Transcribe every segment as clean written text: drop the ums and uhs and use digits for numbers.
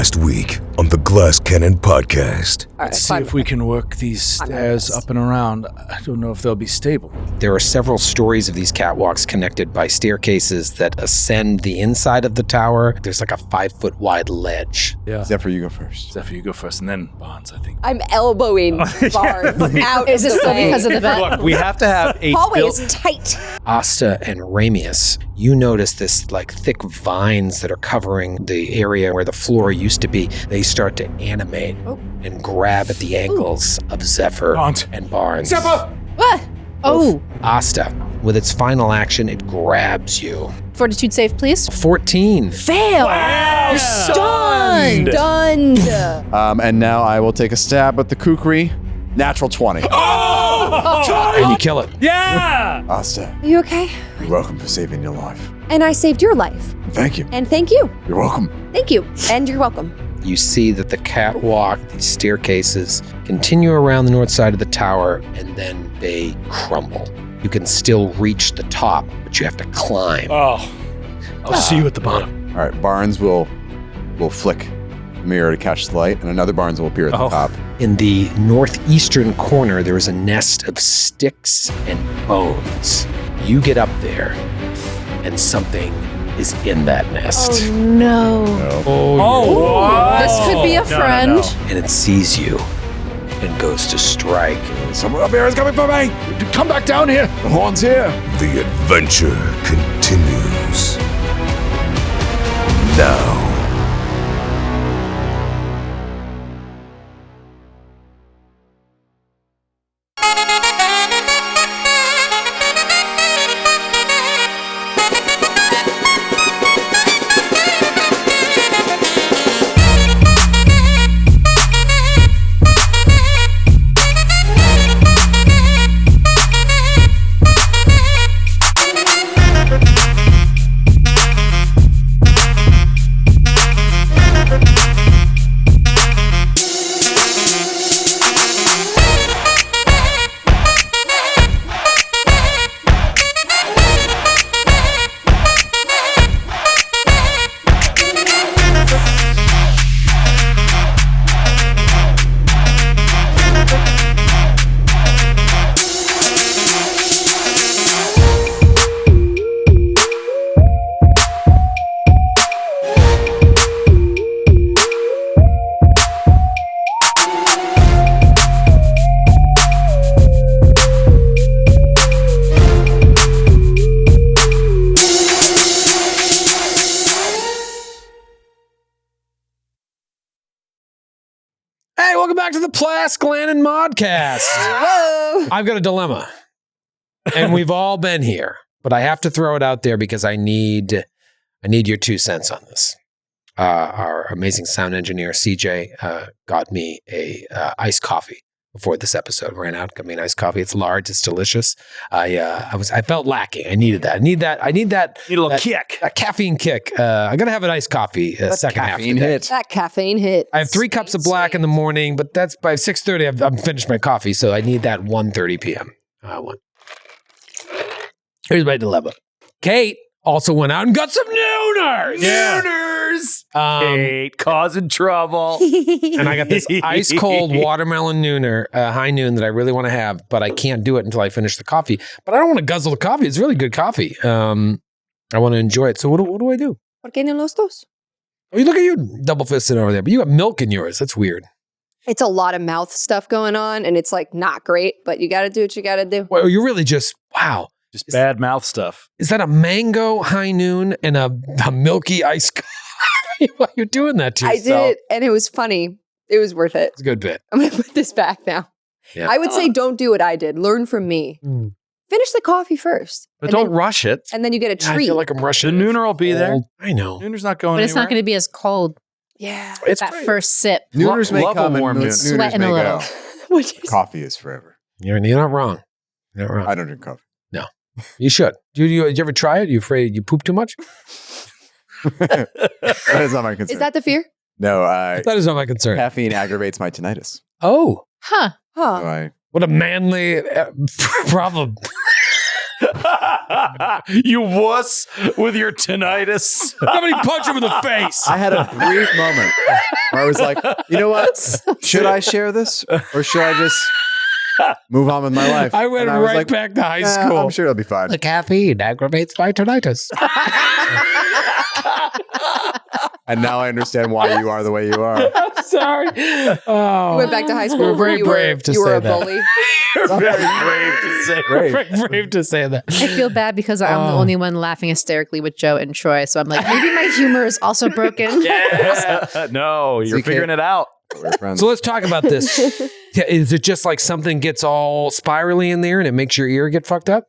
last week on the Glass Cannon Podcast. Let's see if we can work these stairs up and around. I don't know if they'll be stable. There are several stories of these catwalks connected by staircases that ascend the inside of the tower. There's like a 5-foot wide ledge. Yeah. Zephyr, you go first. Zephyr, you go first, and then Bonds, I think. I'm elbowing Barnes out. Is this still because of the bed? Look, we have to have a hallway is tight. Asta and Ramius, you notice this like thick vines that are covering the area where the floor used to be. They start to animate and grab at the ankles of Zephyr and Barnes. Zephyr! What? Oh. Asta, with its final action, it grabs you. Fortitude save, please. 14. Fail. Wow. You're stunned. Stunned. And now I will take a stab at the kukri. Natural 20. And you kill it. Yeah! Asta, Are you okay? you're welcome for saving your life. And I saved your life. Thank you. And thank you. You're welcome. Thank you. And you're welcome. You see that the catwalk, these staircases, continue around the north side of the tower, and then they crumble. You can still reach the top, but you have to climb. Oh. I'll see you at the bottom. All right, Barnes will flick the mirror to catch the light, and another Barnes will appear at the top. In the northeastern corner, there is a nest of sticks and bones. You get up there, and something is in that nest. Oh, no. Wow. This could be a friend. And it sees you and goes to strike. Someone up here is coming for me! Come back down here. The horn's here! The adventure continues now. Hey, welcome back to the Glass Cannon Modcast. Whoa. I've got a dilemma, and we've all been here, but I have to throw it out there because I need your 2 cents on this. Our amazing sound engineer CJ got me a iced coffee before this episode ran out. Got me an iced coffee. It's large. It's delicious. I felt lacking. I needed that. I need that. Need a little kick. A caffeine kick. I gotta have an iced coffee. Second half of the day. That caffeine hit. I have 3 cups of black in the morning, but that's by 6:30. I'm finished my coffee, so I need that 1:30 p.m. One. Here's my dilemma. Kate also went out and got some Nooners. Yeah. Nooners. Kate causing trouble. And I got this ice cold watermelon nooner, high noon that I really want to have, but I can't do it until I finish the coffee. But I don't want to guzzle the coffee. It's really good coffee. I want to enjoy it. So what do I do? ¿Por qué no los dos? Oh, you look at you double fisted over there, but you got milk in yours. That's weird. It's a lot of mouth stuff going on, and it's like not great, but you got to do what you got to do. Well, you're really just, wow. Just bad mouth stuff. Is that a mango high noon and a milky iced coffee? Why are you doing that to yourself? I did, and it was funny. It was worth it. It's a good bit. I'm going to put this back now. Yeah. I would say don't do what I did. Learn from me. Finish the coffee first. But and don't then, rush it. And then you get a treat. I feel like I'm The rushing. nooner will be there. I know. Nooner's not going But it's not anywhere. going to be as cold. Yeah. It's That great. first sip. Nooners may love a come and warm nooners nooner. Sweating may a little. go. What'd you say? Coffee is forever. You're not wrong. You're not wrong. I don't drink coffee. You should. Did you ever try it? You afraid you poop too much? That is not my concern. Is that the fear? No, That is not my concern. caffeine aggravates my tinnitus. Oh, Huh. So Huh. I what a manly problem. You wuss with your tinnitus. Somebody punch him in the face. I had a brief moment where I was like, you know what? Should I share this or should I just move on with my life? I went And was right like, back to high "Nah, school. I'm sure it'll be fine. The caffeine aggravates my tinnitus. And now I understand why you are the way you are. I'm sorry. Oh, You went back to high school. You're very where you brave were, to you were say a that. bully. Very brave to say. Great. very brave to say that. I feel bad because I'm the only one laughing hysterically with Joe and Troy. So I'm like, maybe my humor is also broken. Yeah. No, you're you figuring it out. We're friends. So let's talk about this. Yeah, is it just like something gets all spirally in there and it makes your ear get fucked up?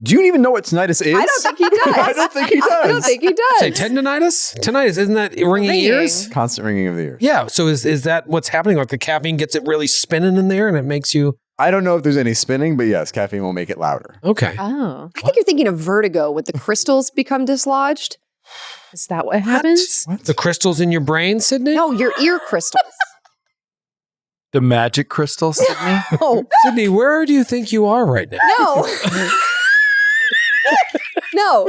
Do you even know what tinnitus is? I don't think he does. I don't think he does. I don't think he does. Say tendonitis? Tinnitus, isn't that ringing ears? Constant ringing of the ears. Yeah. So is that what's happening? Like the caffeine gets it really spinning in there and it makes you I don't know if there's any spinning, but yes, caffeine will make it louder. okay. Oh, I think you're thinking of vertigo with the crystals become dislodged. is that what happens? The crystals in your brain, Sydney? No, your ear crystals. The magic crystal, Sydney. No, Sydney, where do you think you are right now? no. No.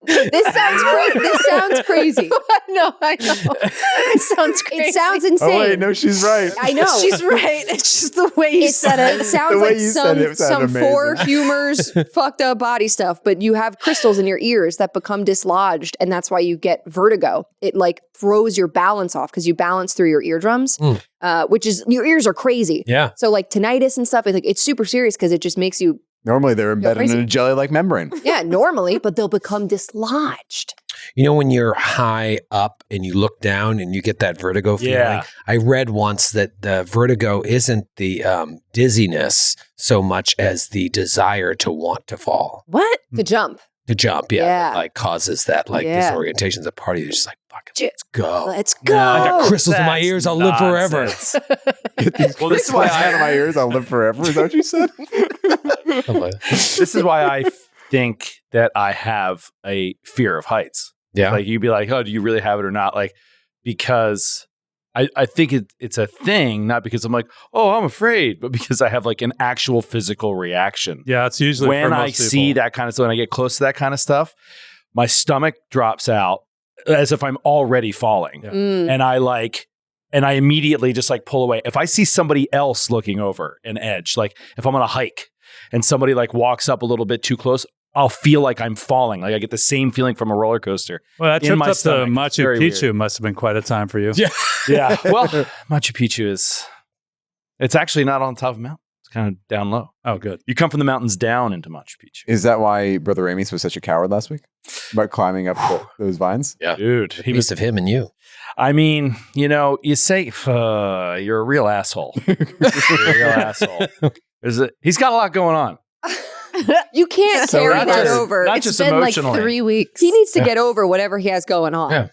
This sounds crazy. No, I know. It sounds crazy. It sounds insane. Oh wait, no, she's right. I know. She's right. It's just the way you said it. It sounds The way like you said it some sounded four amazing. humors fucked up body stuff, but you have crystals in your ears that become dislodged, and that's why you get vertigo. It like throws your balance off because you balance through your eardrums, which is your ears are crazy. Yeah. So like tinnitus and stuff, it's super serious because it just makes you Normally they're embedded in crazy. a jelly-like membrane. normally, but they'll become dislodged. You know, when you're high up and you look down and you get that vertigo feeling? Yeah. I read once that the vertigo isn't the dizziness so much as the desire to want to fall, What? To jump. to jump. Yeah. Yeah. That, like causes that like Yeah. disorientation. The party is just like, fucking, let's go. Let's go. I got crystals in my ears. I'll live forever. Well, this is why out of my ears, I'll live forever. Is that what you said? this is why I think that I have a fear of heights. Yeah. Like you'd be like, oh, do you really have it or not? Like, because I think it's a thing, not because I'm like, oh, I'm afraid, but because I have like an actual physical reaction. Yeah, it's usually When for I most see people. that kind of stuff, when I get close to that kind of stuff, my stomach drops out as if I'm already falling. Yeah. Mm. And I immediately just like pull away. If I see somebody else looking over an edge, like if I'm on a hike and somebody like walks up a little bit too close, I'll feel like I'm falling. Like I get the same feeling from a roller coaster. Well, that in trip my up to stomach. It's Machu very Picchu weird. must have been quite a time for you. Yeah. Yeah. Well, Machu Picchu it's actually not on top of a mountain. It's kind of down low. Oh, good. You come from the mountains down into Machu Picchu. Is that why Brother Amos was such a coward last week? About climbing up those vines? Yeah. Dude, He was of him and you. I mean, you say you're a real asshole. You're a real asshole. He's got a lot going on. You can't So carry not that just- over. not It's just been emotionally. like 3 weeks. He needs to get over whatever he has going on. Yeah.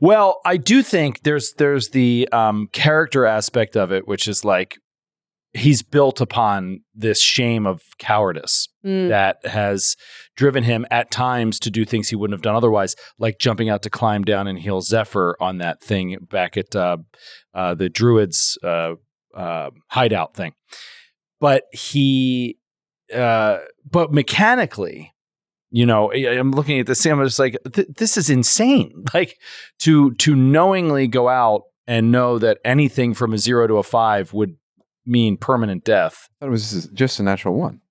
Well, I do think there's the character aspect of it, which is like he's built upon this shame of cowardice Mm. that has driven him at times to do things he wouldn't have done otherwise, like jumping out to climb down and heal Zephyr on that thing back at the Druids hideout thing. But but mechanically, I'm looking at this and I'm just like, this is insane. Like to knowingly go out and know that anything from a 0 to a 5 would mean permanent death. I thought it was just a natural one.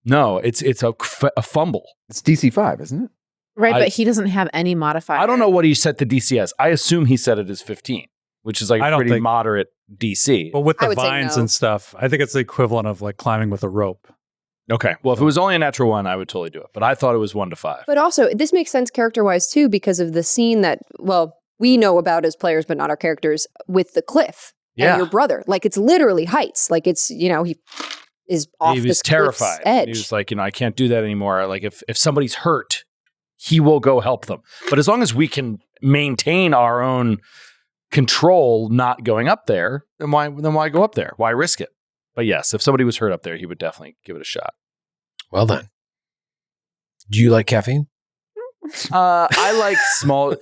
No, it's a fumble. It's DC 5, isn't it? Right, I- but he doesn't have any modifier. I don't know what he set the DC as. I assume he set it as 15, which is like I a don't pretty think- moderate DC. Well, with I the would say vines no. and stuff, I think it's the equivalent of like climbing with a rope. Okay. Well, if it was only a natural 1, I would totally do it. But I thought it was 1 to 5. But also, this makes sense character-wise too, because of the scene that, we know about as players, but not our characters, with the cliff Yeah. and your brother. Like, it's literally heights. Like, it's, he is off He this was terrified. cliff's edge. He was like, I can't do that anymore. Like if somebody's hurt, he will go help them. But as long as we can maintain our own control, not going up there, then why go up there? Why risk it? But yes, if somebody was hurt up there, he would definitely give it a shot. Well then. Do you like caffeine? I like small.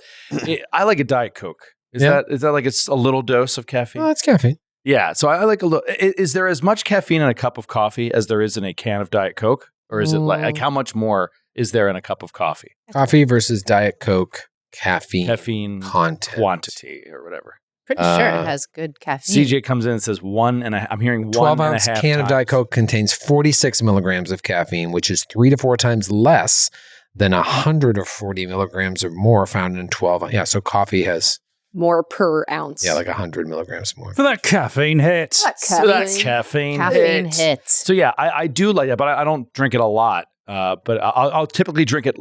I like a Diet Coke. Is Yeah. that like a little dose of caffeine? Oh, it's caffeine. Yeah. So I like a little. Is there as much caffeine in a cup of coffee as there is in a can of Diet Coke, Or is it like how much more is there in a cup of coffee? Coffee versus Diet Coke, caffeine Caffeine quantity or whatever. Pretty sure it has good caffeine. CJ comes in and says I'm hearing 12 1.5 ounce can of Diet Coke contains 46 milligrams of caffeine, which is 3 to 4 times less than 140 milligrams or more found in 12. Yeah, so coffee has more per ounce. like 100 milligrams more. For that caffeine hit. So that's caffeine. Caffeine hits. So yeah, I do like it, but I don't drink it a lot. But I'll typically drink it.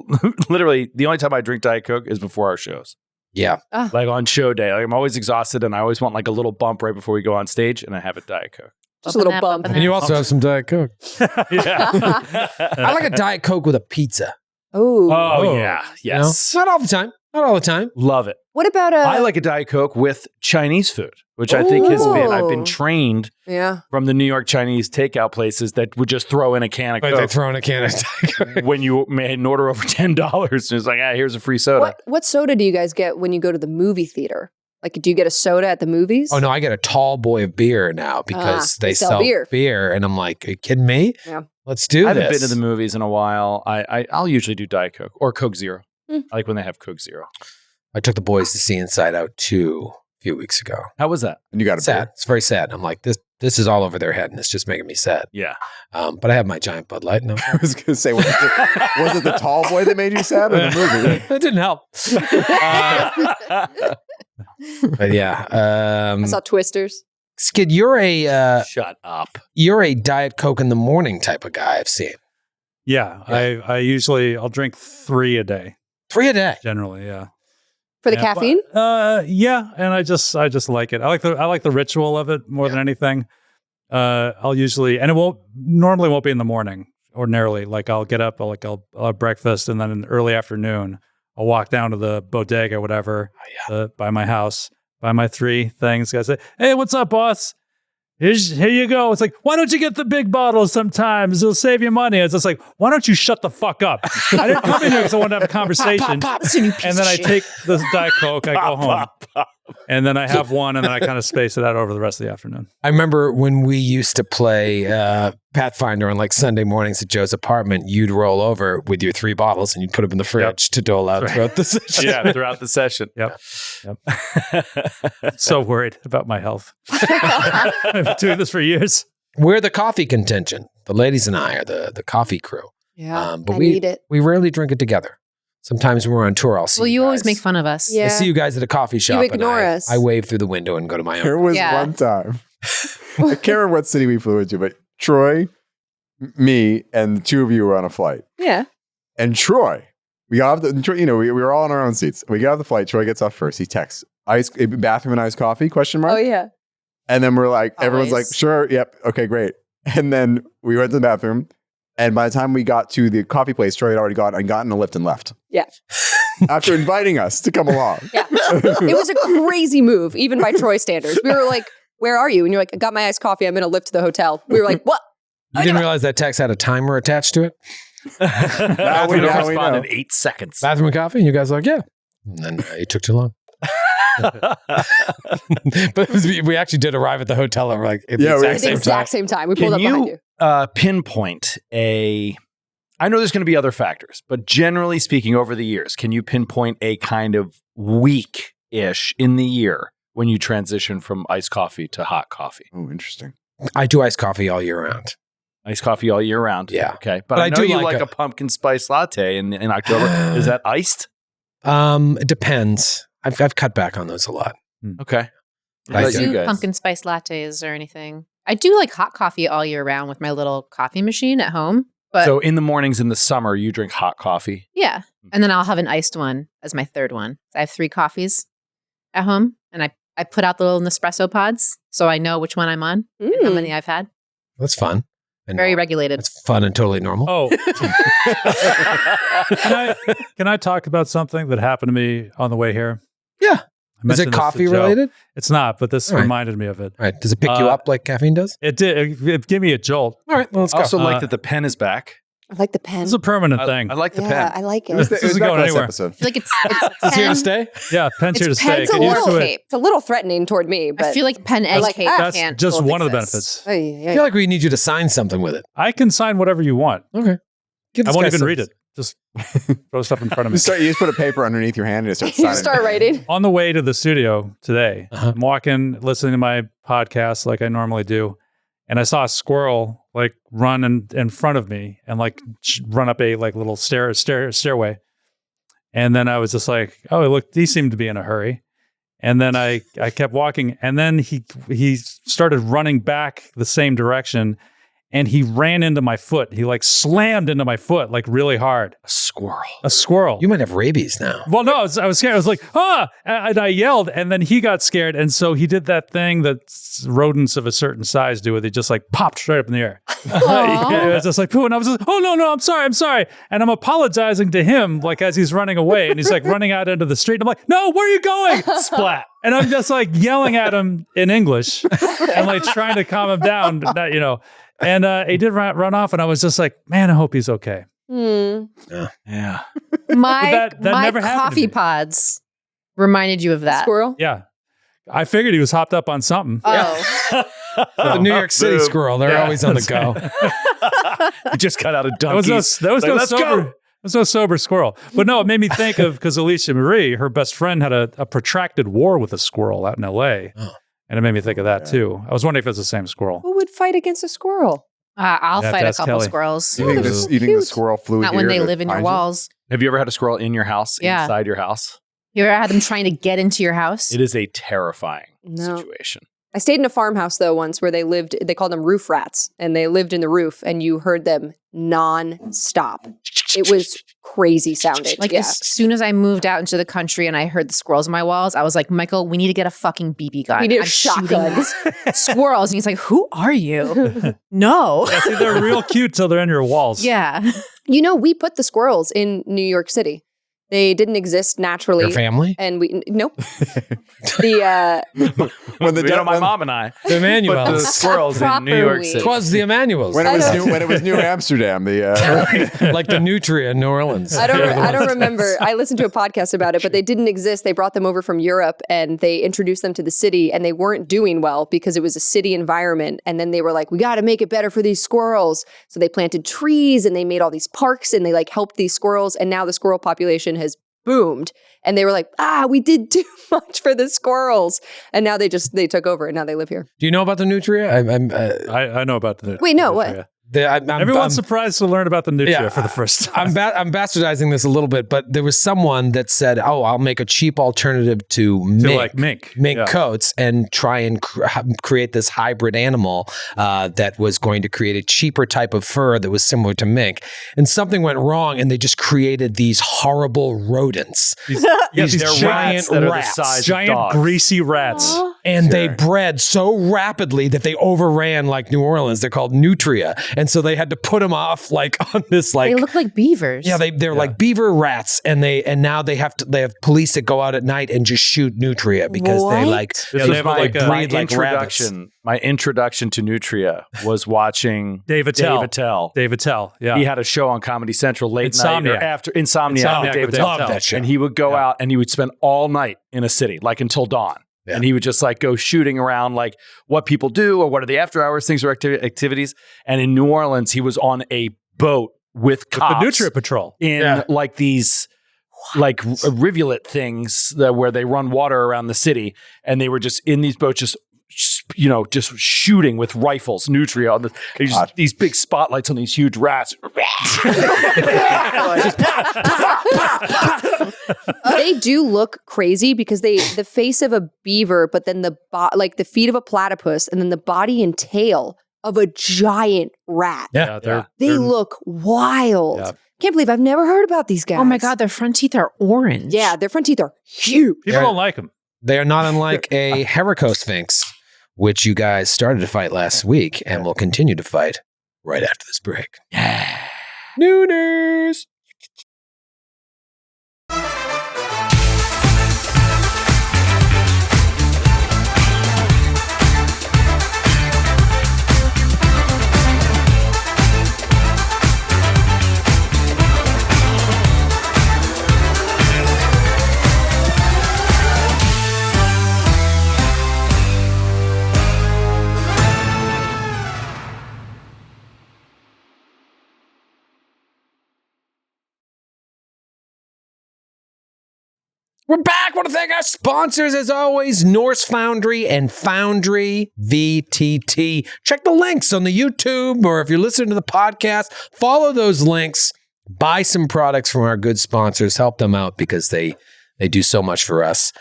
Literally, the only time I drink Diet Coke is before our shows. Yeah. Like on show day. Like I'm always exhausted and I always want like a little bump right before we go on stage and I have a Diet Coke. Just a little bump. And you also have some Diet Coke. Yeah. I like a Diet Coke with a pizza. Oh, yeah. Yes. You know? Not all the time. Not all the time. Love it. What about I like a Diet Coke with Chinese food, which I think I've been trained from the New York Chinese takeout places that would just throw in a can of Like Coke. they throw in a can of Diet Coke. When you made an order over $10 and it's like, here's a free soda. What soda do you guys get when you go to the movie theater? Like, do you get a soda at the movies? Oh, no, I get a tall boy of beer now because they sell beer. And I'm like, are you kidding me? Yeah. Let's do this. I haven't been to the movies in a while. I'll usually do Diet Coke or Coke Zero. I like when they have Coke Zero. I took the boys to see Inside Out 2 a few weeks ago. How was that? And you got a Sad. beer? It's very sad. I'm like, this is all over their head and it's just making me sad. Yeah. But I have my giant Bud Light. No. I was going to say, was it the tall boy that made you sad or the movie? That didn't help. But yeah. I saw Twisters. Skid, you're a Shut up. You're a Diet Coke in the morning type of guy, I've seen. Yeah. I'll drink 3 a day. 3 a day. Generally, yeah. For the caffeine? Yeah, and I just like it. I like the ritual of it more than anything. I'll usually, and it normally won't be in the morning. Ordinarily, like I'll get up, I'll have breakfast, and then in the early afternoon, I'll walk down to the bodega or whatever by my house, buy my 3 things. Guys say, "Hey, what's up, boss? Here you go." It's like, why don't you get the big bottles sometimes? It'll save you money. It's just like, why don't you shut the fuck up? I didn't come in here because I wanted to have a conversation. And then I take the Diet Coke, I go home. And then I have one, and then I kind of space it out over the rest of the afternoon. I remember when we used to play Pathfinder on like Sunday mornings at Joe's apartment, you'd roll over with your 3 bottles and you'd put them in the fridge to dole out throughout the session. Yeah, throughout the session. Yep. So worried about my health. I've been doing this for years. We're the coffee contingent. The ladies and I are the coffee crew. Yeah, but I need it. We rarely drink it together. Sometimes when we're on tour, I'll see you always guys. make fun of us. Yeah. I see you guys at a coffee shop. ignore and us. I wave through the window and go to my own. There was one time. I can't remember what city we flew into, but Troy, me, and the 2 of you were on a flight. Yeah. And Troy, we got off we were all in our own seats. We get off the flight. Troy gets off first. He texts, bathroom and iced coffee, question mark? Oh, yeah. And then we're like, everyone's like, Always. sure, yep, okay, great. And then we went to the bathroom. And by the time we got to the coffee place, Troy had already gone and gotten a lift and left. Yeah. After inviting us to come along. Yeah. It was a crazy move, even by Troy standards. We were like, where are you? And you're like, I got my iced coffee. I'm in a lift to the hotel. We were like, what? You didn't realize that text had a timer attached to it? Now we respond in know. 8 seconds. Bathroom and coffee? And you guys were like, yeah. And then it took too long. But we actually did arrive at the hotel at like at the Exact same time. We pulled up behind you. Pinpoint I know there's going to be other factors, but generally speaking, over the years, can you pinpoint a kind of week-ish in the year when you transition from iced coffee to hot coffee? Oh, interesting. I do iced coffee all year round. Iced coffee all year round? Yeah. Okay. But I know do you like a pumpkin spice latte in October. Is that iced? It depends. I've cut back on those a lot. Okay. I Like don't you do guys? pumpkin spice lattes or anything. I do like hot coffee all year round with my little coffee machine at home. But So in the mornings in the summer, you drink hot coffee. yeah. And then I'll have an iced one as my 3rd one. I have 3 coffees at home, and I put out the little Nespresso pods so I know which one I'm on and how many I've had. That's fun. And Very regulated. That's fun and totally normal. Oh. Can I talk about something that happened to me on the way here? Yeah. I Is mentioned it this to coffee Joe. related? It's not, but this All right. reminded me of it. All right. Does it pick you up like caffeine does? It did. It gave me a jolt. All right. Well, let's I go. also like that the pen is back. I like the pen. It's a permanent thing. I like the Yeah, pen. I like it. This isn't going anywhere. I feel like it's Is here to pen. stay? Yeah, pen's here to stay. Pen's a Get used little to it. cape. It's a little threatening toward me, but I feel like pen egg like, cake ah, can't. Just both one of the exist. benefits. I feel like we need you to sign something with it. I can sign whatever you want. Okay. Give I this won't guy even some- read it. Just throw stuff in front of me. You just put a paper underneath your hand and start You signing. start writing. On the way to the studio today, Uh-huh. I'm walking, listening to my podcast like I normally do, and I saw a squirrel like run in front of me and like run up a like little stairway. And then I was just like, oh, look, he seemed to be in a hurry. And then I kept walking, and then he started running back the same direction, and he ran into my foot. He like slammed into my foot like really hard. A squirrel. A squirrel. You might have rabies now. Well, no, I was scared. I was like, ah! And I yelled, and then he got scared. And so he did that thing that rodents of a certain size do, where they just like popped straight up in the air. Yeah, it was just like, pooh. And I was like, oh, no, I'm sorry. And I'm apologizing to him, like, as he's running away. And he's like running out into the street. And I'm like, no, where are you going? Splat. And I'm just like yelling at him in English and like trying to calm him down, that, you know. And he did run off. And I was just like, man, I hope he's okay. Yeah. My that my never happened to coffee me. pods reminded you of that. Squirrel? Yeah. I figured he was hopped up on something. Oh, The New York City Boom. squirrel, they're Yeah. always on the go. He just got out of That was donkeys. no Let's sober. go. It was no sober squirrel. But no, it made me think of, because Alicia Marie, her best friend, had a protracted war with a squirrel out in L.A. Oh. And it made me think of that too. I was wondering if it's the same squirrel. Who would fight against a squirrel? I'll You have fight to a ask couple Kelly. squirrels. You think you think the squirrel flew Not here when they to live in your find you? walls. Have you ever had a squirrel in your house, Yeah. inside your house? You ever had them trying to get into your house? It is a terrifying No. situation. I stayed in a farmhouse though once where they called them roof rats, and they lived in the roof, and you heard them non-stop. It was crazy sounding. Like yeah. as soon as I moved out into the country and I heard the squirrels in my walls, I was like, Michael, we need to get a fucking BB gun. We need a I'm shooting shotgun. these squirrels. And he's like, who are you? No. Yeah, see, they're real cute till they're in your walls. Yeah. You know, we put the squirrels in New York City. They didn't exist naturally. Your family? And we nope. When the You know, de- my when- mom and I The put the Emanuels. squirrels in New York Properly. City. Twas the Emanuels. when it was New Amsterdam, Like the Nutria in New Orleans. I don't remember. I listened to a podcast about it, but they didn't exist. They brought them over from Europe and they introduced them to the city, and they weren't doing well because it was a city environment. And then they were like, we got to make it better for these squirrels. So they planted trees and they made all these parks and they like helped these squirrels. And now the squirrel population has boomed. And they were like, we did too much for the squirrels. And now they took over and now they live here. Do you know about the Nutria? I know about the. Wait, no, what? Nutria. Everyone's surprised to learn about the Nutria for the first time. I'm bastardizing this a little bit, but there was someone that said, "Oh, I'll make a cheap alternative to mink, yeah. coats, and try and create this hybrid animal that was going to create a cheaper type of fur that was similar to mink." And something went wrong, and they just created these horrible rodents, These these giant that are the rats, size of giant dogs. greasy rats. and they bred so rapidly that they overran like New Orleans. They're called nutria. And so they had to put them off like on this like They look like beavers. yeah, they're like beaver rats, and now they have police that go out at night and just shoot nutria because they like Yeah, they they have like a- breed like rabbits. My introduction to Nutria was watching Dave Attell. Dave Attell. Yeah. He had a show on Comedy Central late night Insomniac. or after Insomniac with Dave with Dave Attell. Attell. that show. And he would go out and he would spend all night in a city, like until dawn. Yeah. And he would just like go shooting around like what people do or what are the after hours things or activities. And in New Orleans, he was on a boat with the cops Nutria Patrol. in like these like rivulet things where they run water around the city. And they were just in these boats, just shooting with rifles, nutria on these big spotlights on these huge rats. They do look crazy because the face of a beaver, but then like the feet of a platypus, and then the body and tail of a giant rat. Yeah, They look wild. Yeah. Can't believe I've never heard about these guys. Oh my God, their front teeth are orange. Yeah, their front teeth are huge. people don't like them. They are not unlike a Heracosphinx, which you guys started to fight last week and will continue to fight right after this break. Yeah. Nooners. We're back. Want to thank our sponsors, as always, Norse Foundry and Foundry VTT. Check the links on the YouTube, or if you're listening to the podcast, follow those links. Buy some products from our good sponsors. Help them out because they do so much for us.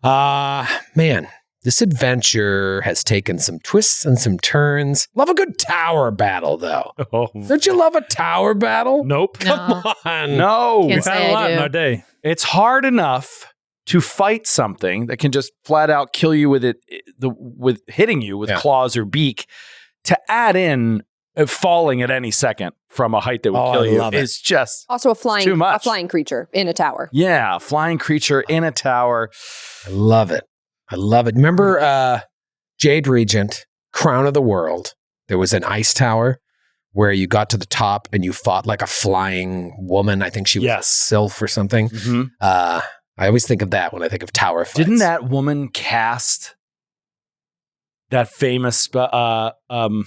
Man, this adventure has taken some twists and some turns. Love a good tower battle, though. Oh. Don't you love a tower battle? Nope. Come on. No. Can't We've had say a lot I in do. our day. It's hard enough to fight something that can just flat out kill you with with hitting you with claws or beak. To add in falling at any second from a height that would kill you is just Also too much. a flying creature in a tower. Yeah, flying creature in a tower. I love it. I love it. Remember Jade Regent, Crown of the World? There was an ice tower where you got to the top and you fought like a flying woman. I think she was a sylph or something. Mm-hmm. I always think of that when I think of tower fights. Didn't that woman cast that famous Phantasmal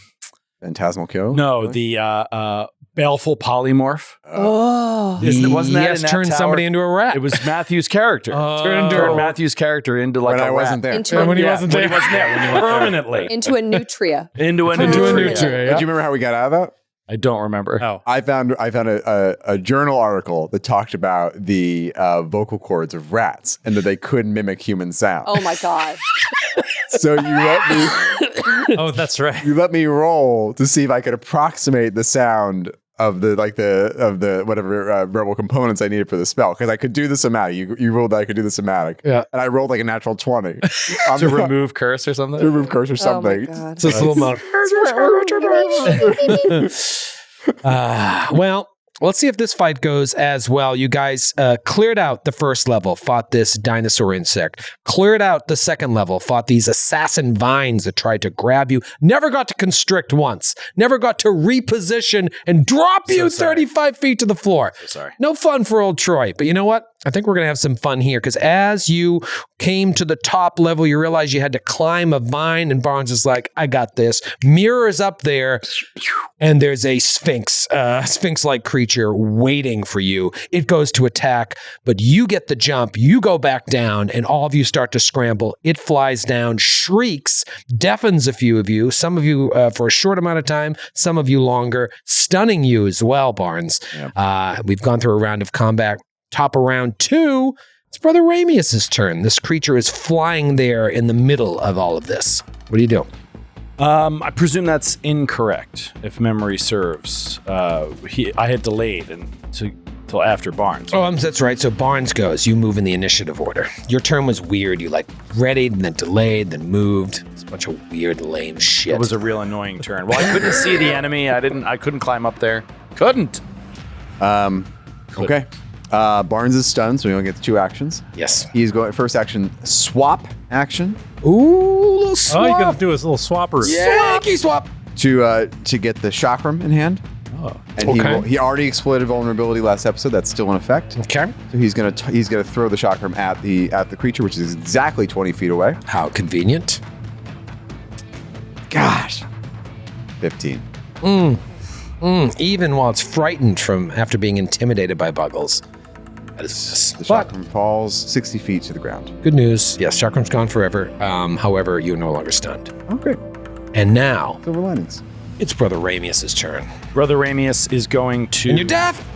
Kill? No, the baleful polymorph. Oh. Wasn't that in that turned tower? somebody into a rat. It was Matthew's character. Turned Matthew's character into like When a I rat. wasn't there. Into a, When he wasn't there. Permanently. into a nutria. Into a Into a nutria. nutria. But do you remember how we got out of that? I don't remember. Oh. I found a journal article that talked about the vocal cords of rats and that they couldn't mimic human sound. Oh my God. So you let me Oh, that's right. you let me roll to see if I could approximate the sound of the whatever verbal components I needed for the spell, because I could do the somatic. You rolled that I could do the somatic, and I rolled like a natural 20. To remove curse or something? To remove curse or something. Oh my God. It's this little amount. Well, let's see if this fight goes as well. You guys cleared out the first level, fought this dinosaur insect. Cleared out the second level, fought these assassin vines that tried to grab you. Never got to constrict once. Never got to reposition and drop you 35 feet to the floor. So sorry. No fun for old Troy. But you know what? I think we're going to have some fun here, because as you came to the top level, you realized you had to climb a vine, and Barnes is like, I got this. Mirror's up there, and there's a sphinx-like creature waiting for you. It goes to attack, but you get the jump. You go back down, and all of you start to scramble. It flies down, shrieks, deafens a few of you, some of you for a short amount of time, some of you longer, stunning you as well, Barnes. Yep. We've gone through a round of combat. Top of round 2, it's Brother Ramius's turn. This creature is flying there in the middle of all of this. What do you do? I presume that's incorrect, if memory serves. I had delayed until after Barnes. Oh, that's right. So Barnes goes. You move in the initiative order. Your turn was weird. You readied and then delayed, then moved. It's a bunch of weird, lame shit. It was a real annoying turn. Well, I couldn't see the enemy. I couldn't climb up there. Couldn't. Okay. Barnes is stunned, so we only get 2 actions. Yes. He's going first action, swap action Ooh, little swap. Oh, you got to do his little swapper. Swanky swap. to get the chakram in hand. Oh. And he already exploited vulnerability last episode. That's still in effect. Okay. So he's gonna throw the chakram at the creature, which is exactly 20 feet away. How convenient. Gosh, 15. Even while it's frightened from after being intimidated by Buggles. That is The chakram falls 60 feet to the ground. good news. Yes, Chakram's gone forever. However, you're no longer stunned. Oh, great. And now Silver linings. it's Brother Ramius's turn. Brother Ramius is going to... And you're deaf.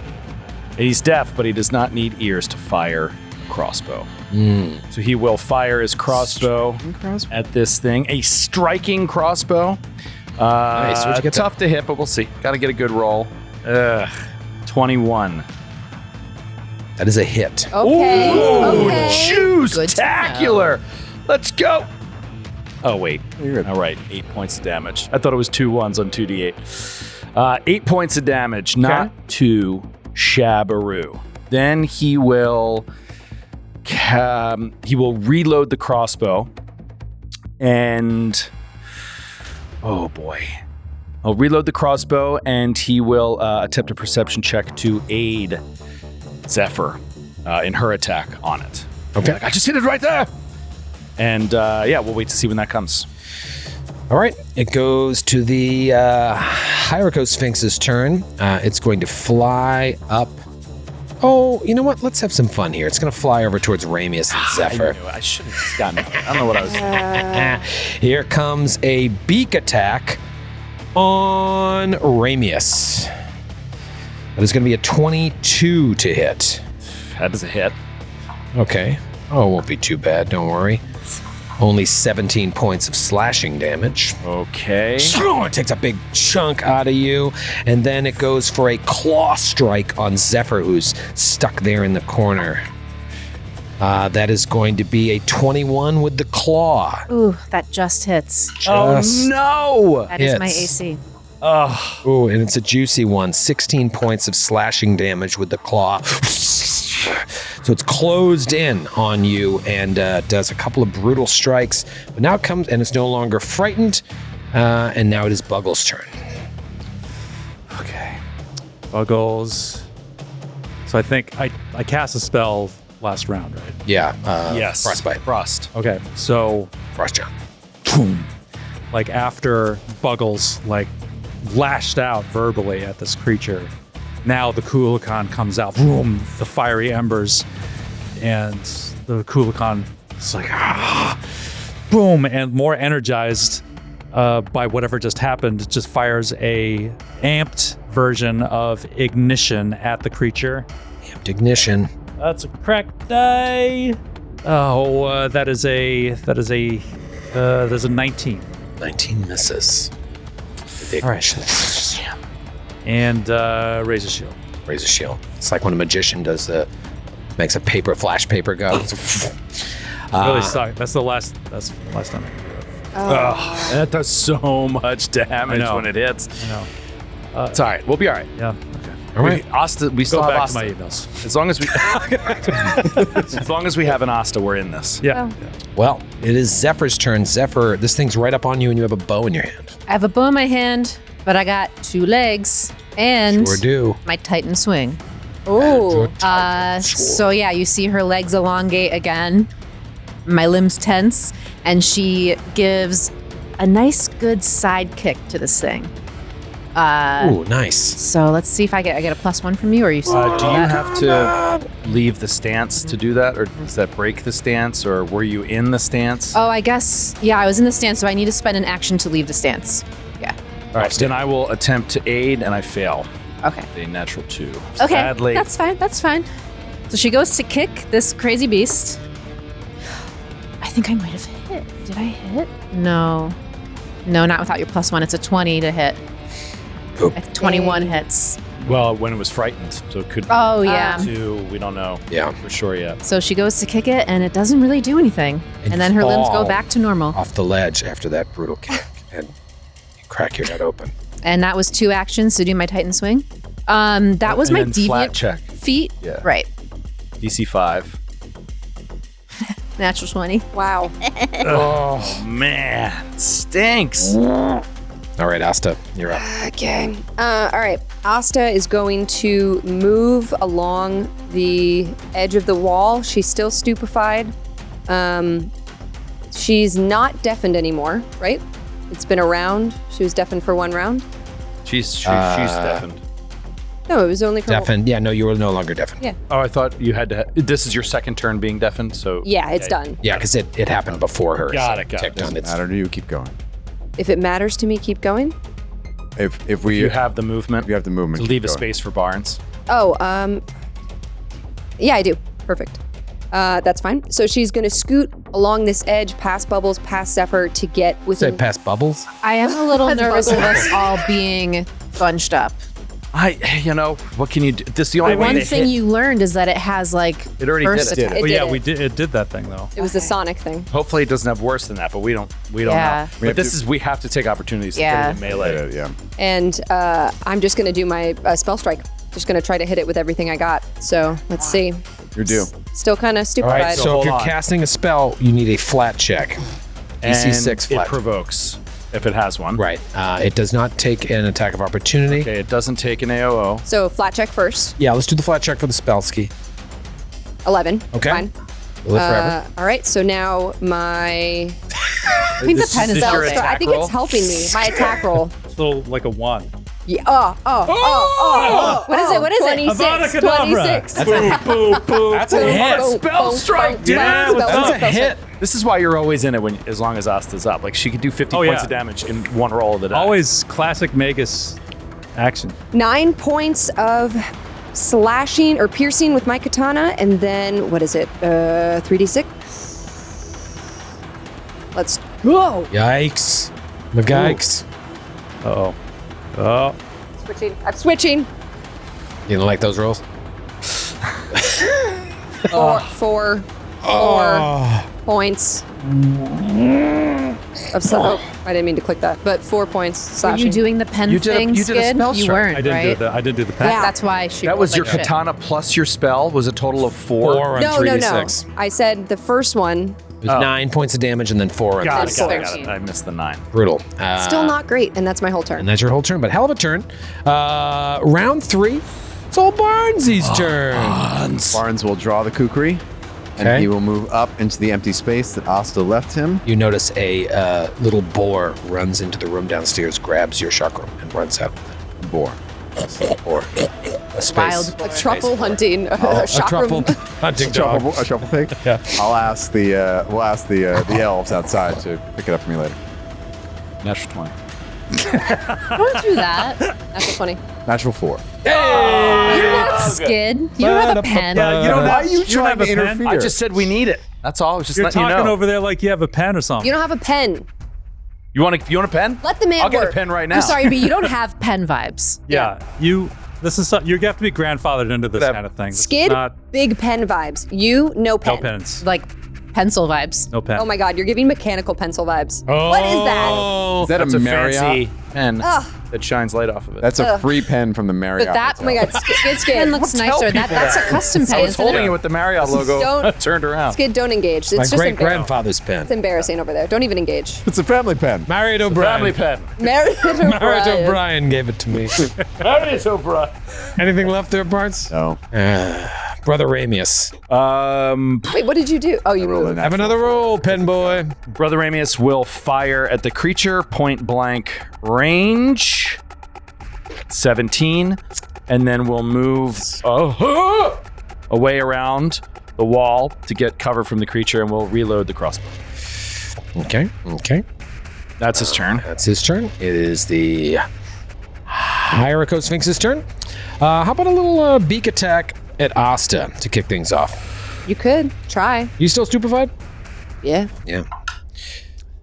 He's deaf, but he does not need ears to fire a crossbow. So he will fire his crossbow at this thing. A striking crossbow. Nice. Where'd you get that? Tough to hit, but we'll see. Got to get a good roll. 21. That is a hit. Okay. Ooh, Okay. Juice-tacular. Let's go. Oh, wait. You're good. All right. 8 points of damage. I thought it was 2 1s on 2d8. 8 points of damage. Not too shabbaroo. Then he will reload the crossbow. And oh boy. He'll reload the crossbow and he will attempt a perception check to aid Zephyr in her attack on it. Okay. Like, I just hit it right there. And we'll wait to see when that comes. All right. It goes to the Hierarcho Sphinx's turn. It's going to fly up Oh, you know what? Let's have some fun here. It's going to fly over towards Ramius and Zephyr. I should have gotten it. I don't know what I was doing. Here comes a beak attack on Ramius. That is going to be a 22 to hit. That is a hit. Okay. Oh, it won't be too bad. Don't worry. Only 17 points of slashing damage. Okay. It takes a big chunk out of you, and then it goes for a claw strike on Zephyr, who's stuck there in the corner. That is going to be a 21 with the claw. Ooh, that just hits. Oh, no. That is my hits. AC. Oh. Ooh, and it's a juicy one. 16 points of slashing damage with the claw. So it's closed in on you and does a couple of brutal strikes. But now it comes, and it's no longer frightened. And now it is Buggles' turn. Okay. Buggles. So I think I cast a spell last round, right? Yeah. Yes. Frostbite. Frost. Okay. So Frost Jump. boom. Like after Buggles like lashed out verbally at this creature, now the Kukulkan comes out, boom, the fiery embers, and the Kukulkan is like, boom, and more energized by whatever just happened, just fires a amped version of ignition at the creature. Amped ignition. That's a crack die. Oh, there's a 19. 19 misses. The All right. ignition. And raise a shield. Raise a shield. It's like when a magician does makes a flash paper go. Really suck. That's the last time I can do it. Ugh, that does so much damage know. when it hits. I know. It's all right. We'll be all right. Yeah. Okay. All right. Asta, we still Go have back Asta. to my emails. As long as we have an Asta, we're in this. Yeah. Well, it is Zephyr's turn. Zephyr, this thing's right up on you, and you have a bow in your hand. I have a bow in my hand, but I got 2 legs and Sure do. my Titan swing. Ooh. So yeah, you see her legs elongate again, my limbs tense, and she gives a nice, good side kick to this thing. Ooh, nice. So let's see if I get a +1 from you, or you. Do you have to leave the stance to do that, or does that break the stance, or were you in the stance? Oh, I guess I was in the stance, so I need to spend an action to leave the stance. Yeah. All right, then I will attempt to aid, and I fail. Okay. A natural 2. Okay. Sadly. That's fine. That's fine. So she goes to kick this crazy beast. I think I might have hit. Did I hit? No, not without your +1. It's a 20 to hit. It's 21 hits. Well, when it was frightened, so it could. Oh yeah. 2. We don't know. Yeah. For sure yet. So she goes to kick it, and it doesn't really do anything. And then her limbs go fall back to normal. Off the ledge after that brutal kick, and you crack your head open. And that was 2 actions to do my Titan swing. That was And my then flat deviant check. feat. Yeah. Right. DC 5. Natural 20. Wow. Oh man, stinks. All right, Asta, you're up. Okay. All right. Asta is going to move along the edge of the wall. She's still stupefied. She's not deafened anymore, right? It's been a round. She was deafened for 1 round. She's deafened. No, it was only for Deafened. Yeah, no, you were no longer deafened. Yeah. Oh, I thought you had to. This is your second turn being deafened, so. Yeah, it's done. Yeah, because it happened before her. Got so it, got it. ticked on its- Matter to you, keep going. If it matters to me, keep going. If we You have the movement. you have the movement, To leave a keep going. space for Barnes. Oh, yeah, I do. Perfect. That's fine. So she's going to scoot along this edge, past Bubbles, past Zephyr to get Say within. past bubbles. I am a little nervous of us all being bunched up. What can you do? This is the only way One to thing hit. you learned is that it has like It already burst did it. attack. It But did yeah, it. it did that thing though. It was the Sonic thing. Hopefully, it doesn't have worse than that, but we don't Yeah. know. But we have to take opportunities Yeah. to get it in melee. Yeah. And I'm just going to do my spell strike. Just going to try to hit it with everything I got. So let's see. You're due. Still kind of All stupefied. right, so if hold you're on. casting a spell, you need a flat check. DC And 6 it flat. provokes if it has one. Right. It does not take an attack of opportunity. Okay, it doesn't take an AOO. So flat check first. Yeah, let's do the flat check for the spell ski. 11. Okay. Fine. Live forever. All right. So now my I think the pen is This out your there. attack I think roll? it's helping me. My attack roll. It's a little like a 1. Yeah. What is it? What is it? 26. Avada Kedavra. 26. That's a hit. Spell strike, dude. That's a hit. This is why you're always in it as long as Asta's up. Like she could do 50 points of damage in one roll of the die. Always classic Magus action. 9 points of slashing or piercing with my katana, and then what is it? 3d6. Let's go. Yikes. Yikes. Uh-oh. Oh. Switching. I'm switching. You don't like those rolls? Four points. I didn't mean to click that, but 4 points Were slashing. you doing the pen thing, you did a Skid? spell You strike. weren't, I didn't right? I did do the pen. Yeah. That's why she That rolled was your like shit. katana plus your spell was a total of 4. 4 on No. 3d6. I said the first one. It was 9 points of damage and then 4 on Got 3d6. it. I missed the 9. Brutal. Still not great, and that's my whole turn. And that's your whole turn, but hell of a turn. Round 3, it's old Barnsy's turn. Barnes will draw the kukri, and Okay. he will move up into the empty space that Asta left him. You notice a little boar runs into the room downstairs, grabs your chakram, and runs out with it. Boar. Or a space. Wild A truffle hunting. A truffle hunting dog. A truffle pig. Yeah. I'll ask we'll ask the elves outside to pick it up for me later. Natural 20. Don't do that. That's a 20. Natural 4. You're not Skid. You don't have a pen. Yeah, you don't Why have, are you don't trying have to a pen? interfere? I just said we need it. That's all. I was just You're letting you talking know. over there like you have a pen or something. You don't have a pen. You want a pen? Let the man I'll get work. a pen right now. I'm sorry, but you don't have pen vibes. Yeah, you have to be grandfathered into this kind of thing. This is Skid, not big pen vibes. You, no pen. no pens. Like pencil vibes. No pen. Oh my god, you're giving mechanical pencil vibes. What is that? Is that That's a a Marriott? fancy pen that shines light off of it. That's a free pen from the Marriott. But that, Oh my god, Skid. pen looks nicer. That's a custom I pen, was isn't holding it? it with the Marriott logo Don't- turned around. Skid, don't engage. It's My just embarrassing. great-grandfather's pen. It's embarrassing over there. Don't even engage. It's a family pen. Marriott Family O'Brien. pen. Meredith Marriott O'Brien. O'Brien gave it to me. Meredith O'Brien. Anything left there, Barnes? No. Brother Ramius. Wait, what did you do? Oh, you Roll moved. a Have another roll, pen boy. Brother Ramius will fire at the creature, point blank range, 17, and then we'll move away around the wall to get cover from the creature, and we'll reload the crossbow. Okay. That's his turn. That's his turn. It is the Hierarcho Sphinx's turn. How about a little beak attack at Asta to kick things off? You could try. You still stupefied? Yeah. Yeah.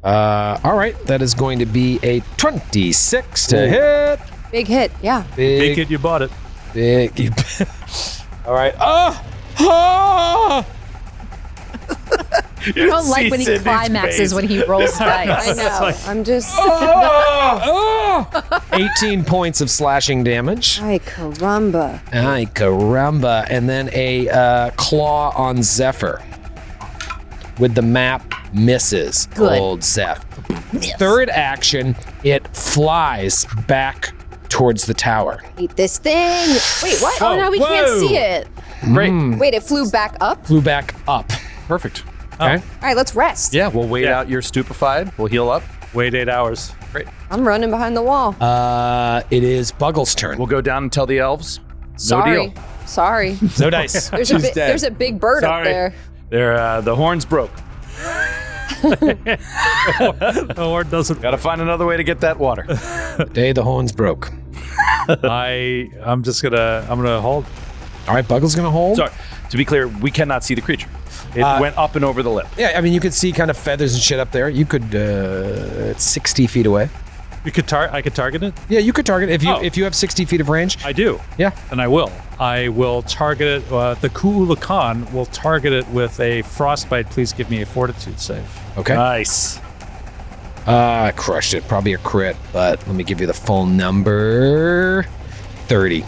All right. That is going to be a 26 to hit. Big hit. Yeah. Big it, you bought it. Big. All right. I don't like when he climaxes when he rolls dice. I know. I'm just. 18 points of slashing damage. Ay, caramba. Ay, caramba. And then a claw on Zephyr. With the map misses. Good. Old Zeph. Third action, it flies back towards the tower. Eat this thing. Wait, what? Oh, no, we can't see it. Great. Wait, it flew back up? Flew back up. Perfect. Okay. All right, let's rest. Yeah, we'll wait Yeah. out your stupefied. We'll heal up. Wait 8 hours. Great. I'm running behind the wall. It is Buggle's turn. We'll go down and tell the elves. Sorry. deal. Sorry. No dice. There's a big bird Sorry. up there. The horns broke. Or it doesn't. Got to find another way to get that water. Day the horns broke. I'm gonna hold. All right, Buggle's going to hold. Sorry. To be clear, we cannot see the creature. It went up and over the lip. Yeah, I mean, you could see kind of feathers and shit up there. You could, it's 60 feet away. I could target it. Yeah, you could target it Oh. if you have 60 feet of range. I do. Yeah. And I will. I will target it. The Ku'ulakan will target it with a frostbite. Please give me a fortitude save. Okay. Nice. I crushed it. Probably a crit, but let me give you the full number. 30.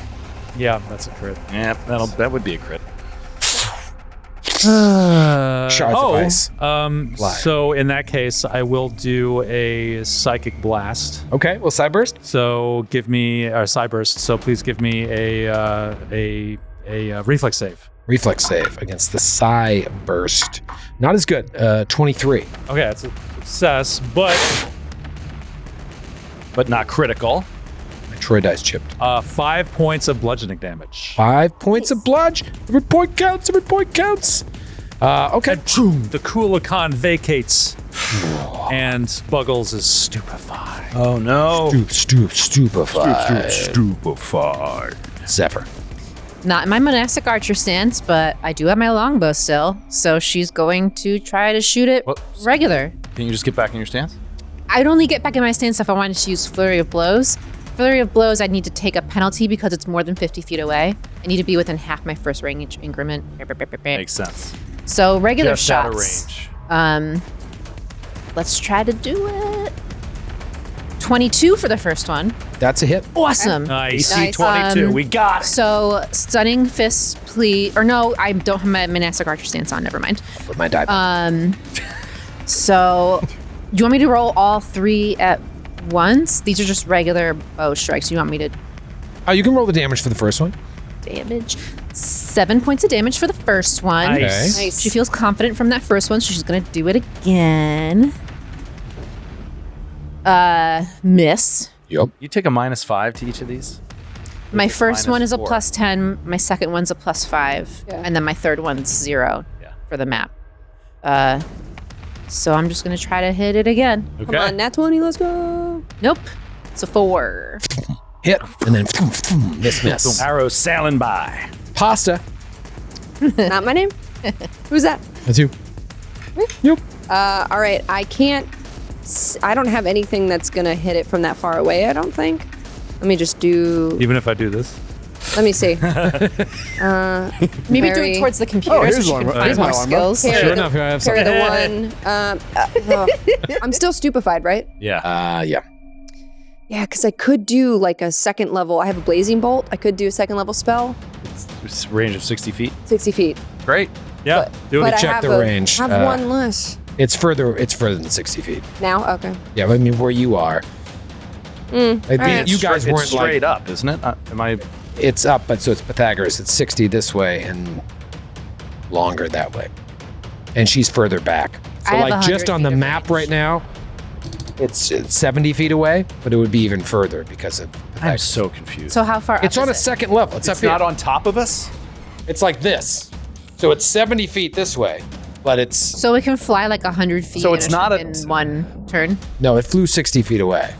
Yeah, that's a crit. Yeah, that would be a crit. Shards of ice. So in that case, I will do a psychic blast. Okay, well, side burst. So give me a Cyburst. So please give me a reflex save. Reflex save against the Psy burst. Not as good. 23. Okay, that's a success, but But not critical. I Troy dice chipped. 5 points of bludgeoning damage. 5 points of bludge. Every point counts. Every point counts. Okay. And boom, the Kulakan vacates. And Buggles is stupefied. Oh no. Stupefied. Stupefied. Zephyr. Not in my monastic archer stance, but I do have my longbow still. So she's going to try to shoot it regular. Can you just get back in your stance? I'd only get back in my stance if I wanted to use Flurry of Blows. Flurry of Blows, I'd need to take a penalty because it's more than 50 feet away. I need to be within half my first range increment. Makes sense. So regular Just out of shots. range. Let's try to do it. 22 for the first one. That's a hit. Awesome. Nice. AC 22. We got it. So stunning fists, please. Or no, I don't have my monastic archer stance on. Never mind. Put my die. So do you want me to roll all 3 at once? These are just regular bow strikes. You want me to Oh, you can roll the damage for the first one. damage? 7 points of damage for the first one. Nice. Nice. She feels confident from that first one, so she's gonna do it again. Miss. Yep. You take a -5 to each of these? My first one is a -4. +10. My second one's a +5, Yeah. and then my third one's 0 Yeah. for the map. So I'm just gonna try to hit it again. Okay. Come on, nat 20, let's go. Nope. It's a 4. Hit. And then miss. Arrows sailing by. Pasta. Not my name. Who's that? That's you. Yep. All right, I don't have anything that's gonna hit it from that far away, I don't think. Let me just do, Even if I do this. let me see. Maybe do Parry. it towards the computer here's so she can one. find Here's my more one. skills. Parry Sure the- enough, I have Parry something. the one. I'm still stupefied, right? Yeah. Yeah. Yeah, because I could do like a second level. I have a blazing bolt. I could do a second level spell, It's range of 60 feet. 60 feet. Great. Yeah. Do But it. I check have the range. have one less It's further than 60 feet. now. Okay. Yeah, I mean where you are. right. You guys weren't it's straight like up, isn't it? Am I? it's up, but so it's Pythagoras. It's 60 this way and longer that way. And she's further back. So I have like just 100 on the feet of map range. right now, it's 70 feet away, but it would be even further because of I'm Pythagoras. so confused. So how far It's up on a is it? second level. It's up It's here. not on top of us? It's like this. So it's 70 feet this way, but it's So it can fly like 100 feet So it's not in one turn. no, it flew 60 feet away.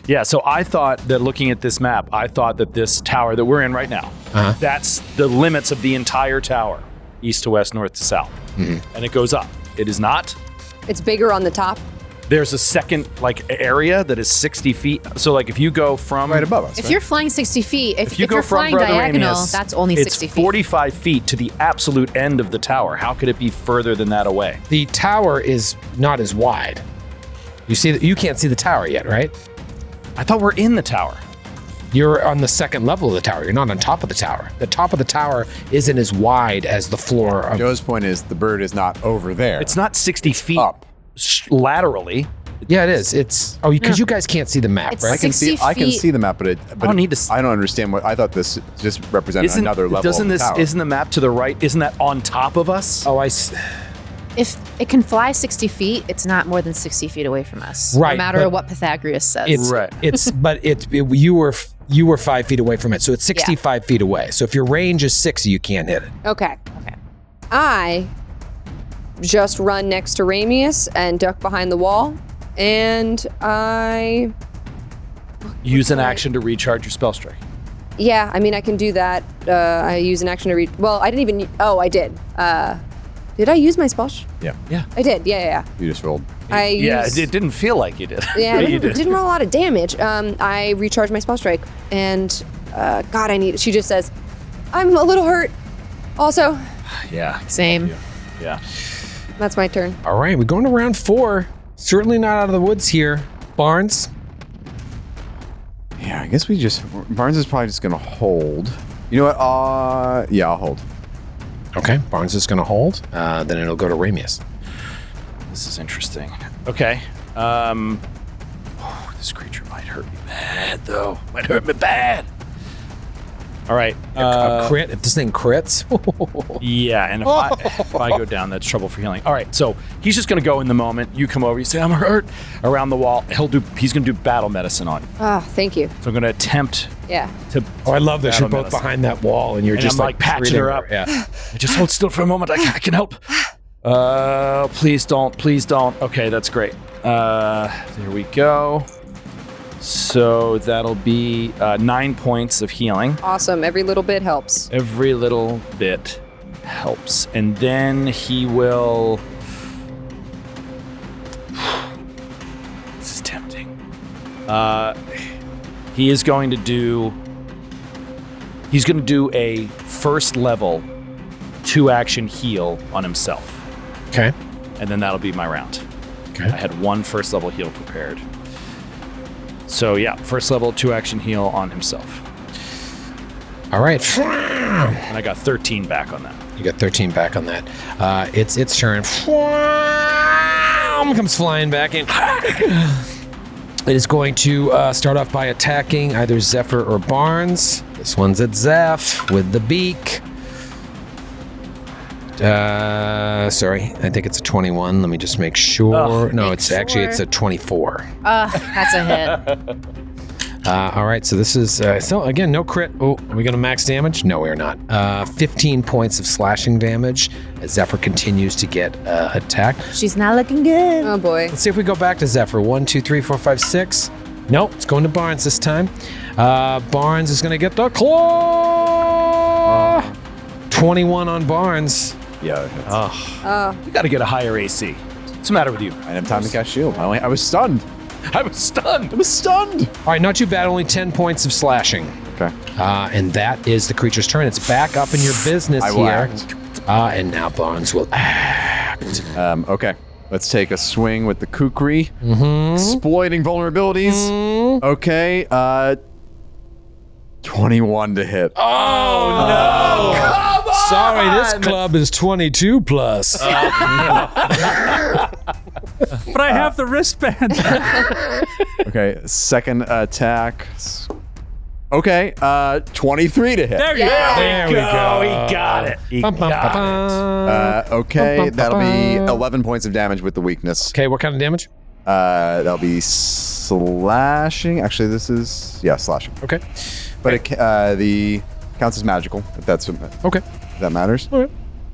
Yeah, so I thought that looking at this map, I thought that this tower that we're in right now, that's the limits of the entire tower, east to west, north to south. And it goes up. It is not. It's bigger on the top. There's a second like area that is 60 feet. So like if you go from Right above us. If right? you're flying 60 feet, if you go you're from flying Brother diagonal, Amius, that's only it's 60 feet. 45 feet to the absolute end of the tower. How could it be further than that away? The tower is not as wide. You see that you can't see the tower yet, right? I thought we're in the tower. You're on the second level of the tower. You're not on top of the tower. The top of the tower isn't as wide as the floor of Joe's point is the bird is not over there. It's not 60 feet up. laterally. Yeah, it is. It's because you guys can't see the map, It's right? I can see. 60 I can feet. see the map, but I don't need to I don't understand what I thought. This just represented another level. Doesn't of the this tower. isn't the map to the right? Isn't that on top of us? Oh, If it can fly 60 feet, it's not more than 60 feet away from us. Right, No matter but what Pythagoras says. it's Right. you were 5 feet away from it, so it's 65 feet away. So if your range is 60, you can't hit it. Okay. I just run next to Ramius and duck behind the wall, and I Use an action to recharge your spell strike. yeah. I mean, I can do that. I use an action to read. Well, I didn't even. Oh, I did. Did I use my spell? Yeah. I did. Yeah. You just rolled. I Yeah, used, it didn't feel like you did. Yeah, But I you didn't roll a lot of damage. I recharged my spell strike, and God, I need. She just says, "I'm a little hurt." Also, Yeah. Same. Yeah. that's my turn. All right, we're going to round 4. Certainly not out of the woods here. Barnes. Yeah, I guess we just Barnes is probably just gonna hold. You know what? Yeah, I'll hold. Okay, Barnes is going to hold. Then it'll go to Ramius. This is interesting. Okay. This creature might hurt me bad, though. Might hurt me bad. All right. A crit. If this thing crits, Yeah, and if I go down, that's trouble for healing. All right, so he's just going to go in the moment. You come over, you say, I'm hurt. Around the wall, he's going to do battle medicine on you. Oh, thank you. So I'm going to attempt to... I love this. You're both medicine. behind that wall, and you're And just I'm, like, patching her up. Yeah. Just hold still for a moment. I can help. Please don't. Okay, that's great. There we go. So that'll be 9 points of healing. Awesome. Every little bit helps. Every little bit helps. And then he will... This is tempting. He's going to do a first level 2-action heal on himself. Okay. And then that'll be my round. Okay. I had 1 first level heal prepared. So yeah, first level 2-action heal on himself. All right. And I got 13 back on that. You got 13 back on that. It's its turn. Comes flying back in. It is going to start off by attacking either Zephyr or Barnes. This one's at Zeph with the beak. Sorry, I think it's a 21. Let me just make sure. No, it's actually a 24. That's a hit. All right, so this is so again no crit. Oh, are we gonna max damage? No, we are not. 15 points of slashing damage as Zephyr continues to get attacked. She's not looking good. Oh, boy. Let's see if we go back to Zephyr. 1, 2, 3, 4, 5, 6. Nope, it's going to Barnes this time. Barnes is gonna get the claw. 21 on Barnes. Yeah. You got to get a higher AC. What's the matter with you? I didn't have time to cast shield. I was stunned. I was stunned. All right, not too bad. Only 10 points of slashing. Okay. And that is the creature's turn. It's back up in your business I will here. act. And now Barnes will act. Okay. Let's take a swing with the kukri. Exploiting vulnerabilities. Okay. 21 to hit. Oh, no. Come on. Sorry, this club is 22 plus. But I have the wristband. Okay. Second attack. Okay. 23 to hit. There you go. There we go. He got it. Okay. That'll be 11 points of damage with the weakness. Okay, what kind of damage? That'll be slashing. Actually, this is slashing. Okay. But it the counts as magical if that's Okay. if that matters. All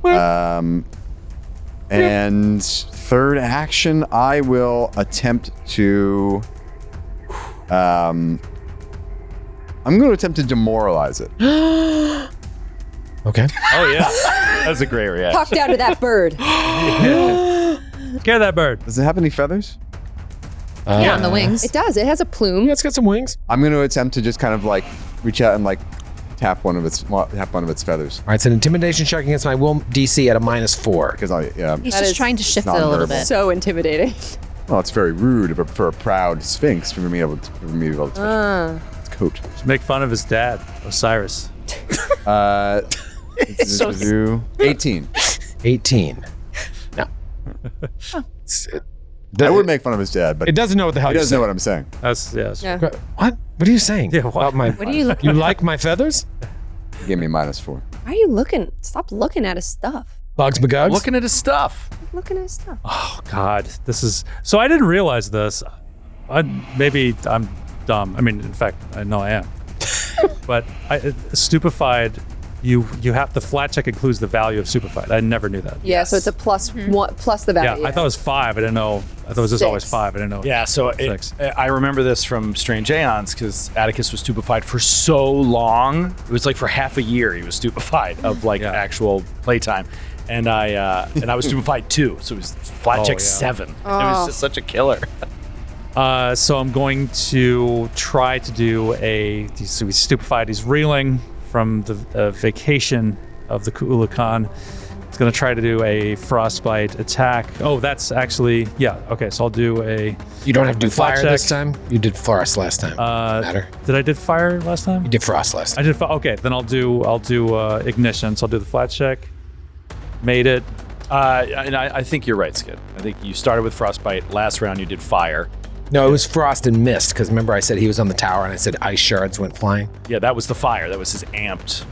right. And third action, I will attempt to. I'm going to attempt to demoralize it. Okay. Oh, yeah. That's a great reaction. Talk down to that bird. Scare that bird. Does it have any feathers? Yeah, on the wings. It does. It has a plume. Yeah, it's got some wings. I'm going to attempt to just kind of like reach out and like tap one of its feathers All right, it's an intimidation check against my will DC at a -4. because He's That just is trying to shift it a little nonverbal. bit. So intimidating. well, it's very rude for a proud sphinx for me to be able to touch its coat. Just make fun of his dad, Osiris. So 18. 18. No. I would make fun of his dad, but It doesn't know what the hell he you're doesn't know saying. what I'm saying. That's yes. Yeah. What? What are you saying? Yeah, what? About my, What are you looking You like my feathers? He gave me a -4. Why are you looking? Stop looking at his stuff. Bugs Bugs? Looking at his stuff. Looking at his stuff. Oh God, this is. So I didn't realize this. Maybe I'm dumb. I mean, in fact, I know I am. But stupefied. You have the flat check includes the value of stupefied. I never knew that. Yeah, so it's a plus one plus the value. Yeah, I thought it was 5. I didn't know. I thought it was just always 6. 5. I didn't know. Yeah, so I remember this from Strange Aeons because Atticus was stupefied for so long. It was like for half a year he was stupefied of like actual playtime. And I was stupefied too. So it was flat check 7. It was just such a killer. So I'm going to try to do so he's stupefied. He's reeling from the vacation of the Ku'ulakan. He's going to try to do a frostbite attack. Oh, that's actually, okay, so I'll do a... You don't have to do flat fire check. this time? You did frost last time. Matter. Did I did fire last time? You did frost last time. I did. Okay, then I'll do ignition. So I'll do the flat check. Made it. And I think you're right, Skid. I think you started with frostbite. Last round you did fire. No, it was frost and mist, because remember I said he was on the tower and I said ice shards went flying? Yeah, that was the fire. That was his amped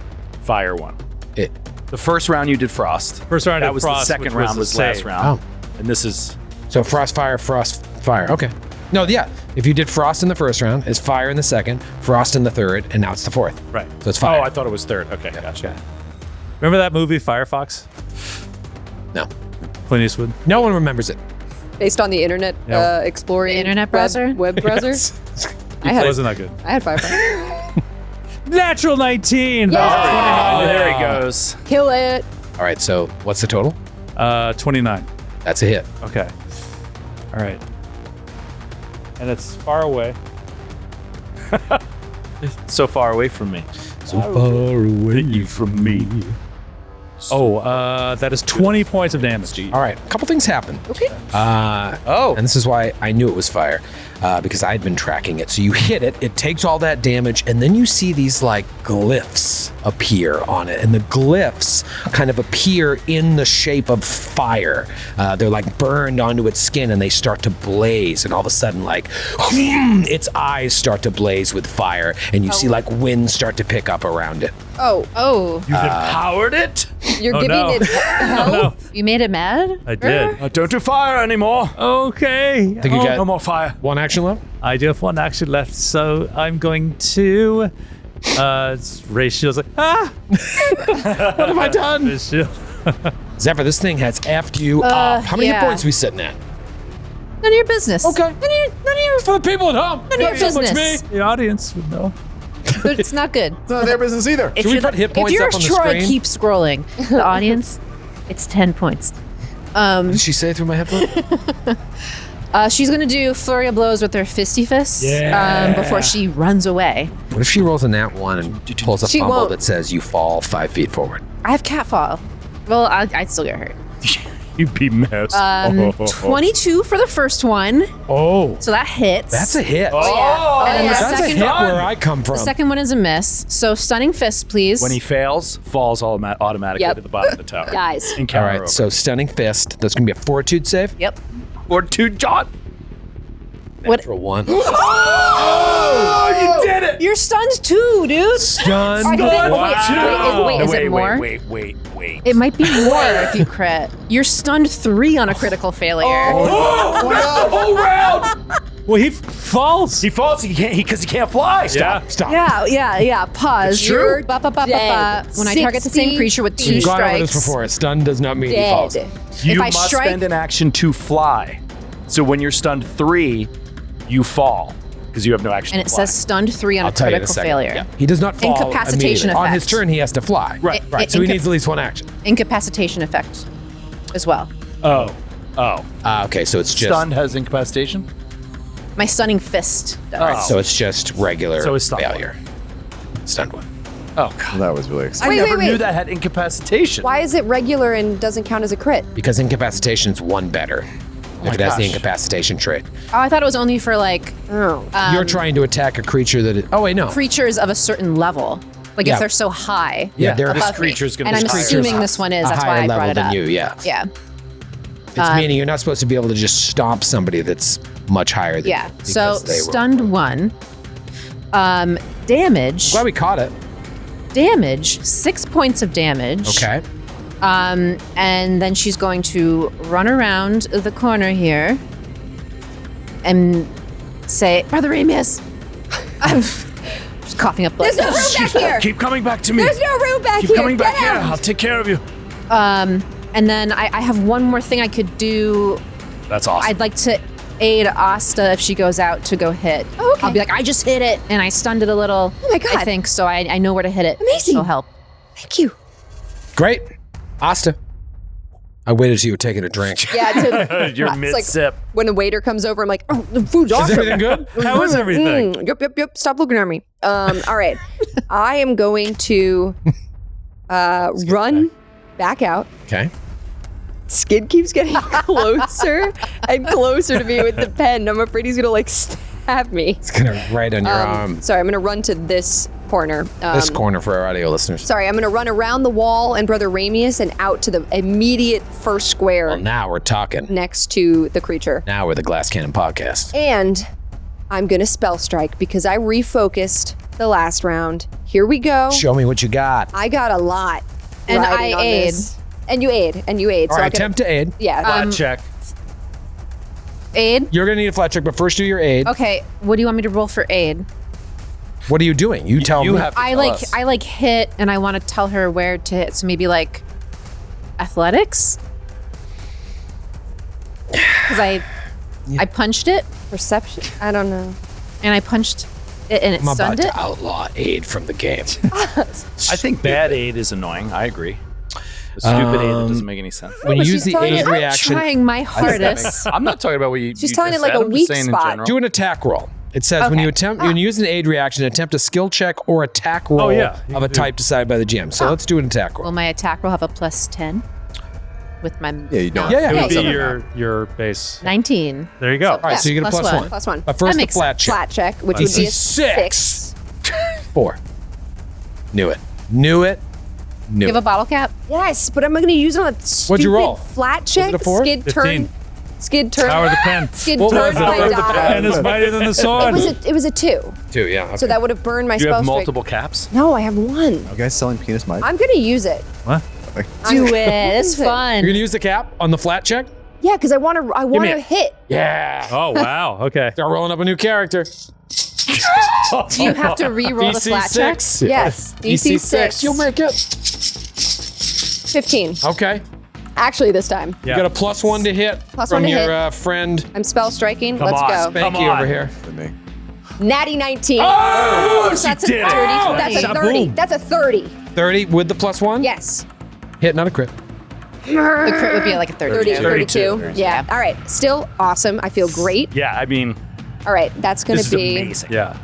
fire one. It. The first round you did frost. First round I that did was frost, the second which round was was a last save. round. Oh. And this is... So frost, fire. Okay. No, yeah. If you did frost in the first round, it's fire in the second, frost in the third, and now it's the fourth. Right. So it's fire. Oh, I thought it was third. Okay, gotcha. Remember that movie Firefox? No. Clint Eastwood. No one remembers it. Based on the internet exploring The internet browser? web browser. It wasn't that good. I had Firefox. Natural 19. Yeah. Oh, there he goes. Kill it. All right, so what's the total? 29. That's a hit. Okay. All right. And it's far away. So far away from me. So far away. You from me. That is 20 points of damage. All right, a couple things happen. Okay. And this is why I knew it was fire, because I'd been tracking it. So you hit it, it takes all that damage, and then you see these like glyphs appear on it. And the glyphs kind of appear in the shape of fire. They're like burned onto its skin and they start to blaze. And all of a sudden, like, its eyes start to blaze with fire. And you see like wind start to pick up around it. Oh, You've empowered it? You're Oh, giving no. it health. No, you made it mad? I did. Don't do fire anymore. Okay. Think you got No more fire. one action left? I do have one action left, so I'm going to raise shields like, What have I done? raise shield. Zephyr, this thing has effed you up. How many hit yeah. points are we sitting at? None of your business. Okay. None of your For the people at home. None of your Not so much business. me. The audience would know. But it's not good. It's not their business either. If Should we you're put hit points if you're up on the Troy, screen? keep scrolling. The audience, it's 10 points. What did she say through my headphone? She's gonna do flurry of blows with her fisty fists before she runs away. What if she rolls a nat one and pulls a She fumble won't. that says you fall 5 feet forward? I have catfall. Well, I'd still get hurt. You'd be messed. 22 for the first one, Oh, so that hits. that's a hit. Oh, And then the That's a second, hit where I come from. the second one is a miss. So stunning fist, please. When he fails, falls automatically Yep. to the bottom of the tower. Guys. And All counter right, over. so stunning fist. That's gonna be a fortitude save. Yep. Or two, John. What- Natural one. Oh, you did it. You're stunned too, dude. Stunned. I think- Wow. Wait, is it more? Wait. It might be more if you crit. You're stunned 3 on a critical failure. Oh, that's the whole round. Well, he falls. He falls because he can't fly. Yeah. Stop. Yeah. Pause. It's true. Ba, ba, ba, ba, Dead. ba. When I target the same 60 creature with 2 We've gone over this strikes. before. Stunned does not mean he falls. Dead. You If I must strike- spend an action to fly. So when you're stunned 3, you fall because you have no action. And to it fly. says stunned 3 on I'll a tell you in a critical second. failure. Yeah. He does not fall Incapacitation immediately. On his effect. turn, he has to fly. Right. So he Inca- needs at least one action. Incapacitation effect as well. Oh. Okay, so it's just Stunned has incapacitation. My stunning fist does. so it's just regular So it's stunned failure. Stunned one. Oh God. That was really exciting. Wait, Never wait, knew wait. that had incapacitation. Why is it regular and doesn't count as a crit? Because incapacitation's one better. If it has the gosh. incapacitation trait. Oh, I thought it was only for like Oh. You're trying to attack a creature that is, oh wait, no. creatures of a certain level. Like Yeah. if they're so high. Yeah, they're This above me. creature's gonna And be I'm higher. assuming this one is. a That's higher why I level brought it than up. you, yeah. Yeah. It's meaning you're not supposed to be able to just stomp somebody that's much higher than Yeah. you. So because they were- stunned 1. Damage. Glad we caught it. Damage. 6 points of damage. Okay. And then she's going to run around the corner here and say, Brother Amos. I'm just coughing up blood. There's no room back here. Keep coming back to me. There's no room back Keep here. coming back Get here. out. I'll take care of you. And then I have one more thing I could do. That's awesome. I'd like to aid Asta if she goes out to go hit. Oh, okay. I'll be like, I just hit it, and I stunned it a little. Oh my God. I think so. I know where to hit it. Amazing. She'll help. Thank you. Great. Asta. I waited till you were taking a drink. Yeah, to, You're it's like mid-sip. when the waiter comes over, I'm like, oh, the food's awesome. Is everything good? How is everything? Yep. Stop looking at me. All right. I am going to run back out. Okay. Skid keeps getting closer and closer to me with the pen. I'm afraid he's gonna like stab me. It's gonna right on your arm. Sorry, I'm gonna run to this corner. This corner for our audio listeners. Sorry, I'm going to run around the wall and Brother Ramius and out to the immediate first square Well, now we're talking. next to the creature. Now we're the Glass Cannon Podcast. And I'm going to spell strike because I refocused the last round. Here we go. Show me what you got. I got a lot. And riding I on aid. this. And you aid. All right, attempt to aid. Yeah. Flat check. Aid. You're going to need a flat check, but first do your aid. Okay. What do you want me to roll for aid? What are you doing? You tell me. You have to tell us. I like hit, and I want to tell her where to hit. So maybe like athletics, because I punched it Perception. I don't know. and I punched it and it I'm about stunned it. to outlaw aid from the game. I think bad aid is annoying. I agree. The stupid aid that doesn't make any sense. When you but use she's the telling aid you- reaction, I'm trying my hardest. I'm not talking about what you. She's you telling just it like said. a I'm weak just saying spot. In general. do an attack roll. It says when you attempt, when you use an aid reaction, attempt a skill check or attack roll yeah, you of a can do. type decided by the GM. So let's do an attack Will roll. my attack roll have a +10 with my Yeah, you don't. Yeah, It yeah. would Yeah. be your base. 19? There you go. All right, so you get a plus plus one. one. Plus one. But first That the makes flat check. Flat check, which would be a DC 6. 4. Knew it. Knew it. Knew You have it. a bottle cap? Yes, but I'm going to use it on a stupid you roll? flat check. it a 4? Skid 15. turn. Skid turn. Power of the pen. Skid What turn was it? my Power of the die. Pen is mightier than the sword. It was a 2. 2, yeah. Okay. So that would have burned my Do you spell have strike. multiple caps? No, I have 1. You guys selling penis might? I'm going to use it. What? Do it. It's You're fun. going to use the cap on the flat check? Yeah, because I want to hit. Yeah. Oh, wow. Okay. Start rolling up a new character. Do you have to re-roll the DC flat check? 6. Yes, DC 6. You'll make it. 15. Okay. Actually, this time. You got a +1 to hit Plus from one to your hit. friend I'm spell striking. Come Let's on, go. Spanky Come on. over here. Than me. Natty 19. Oh, So that's a did it. 30. That's a 30. Shaboom. That's a 30. 30 with the +1? Yes. Hit, not a crit. The crit would be like a 32. 32. Yeah. All right. Still awesome. I feel great. Yeah, I mean, All right. That's going this to is be. amazing. Yeah.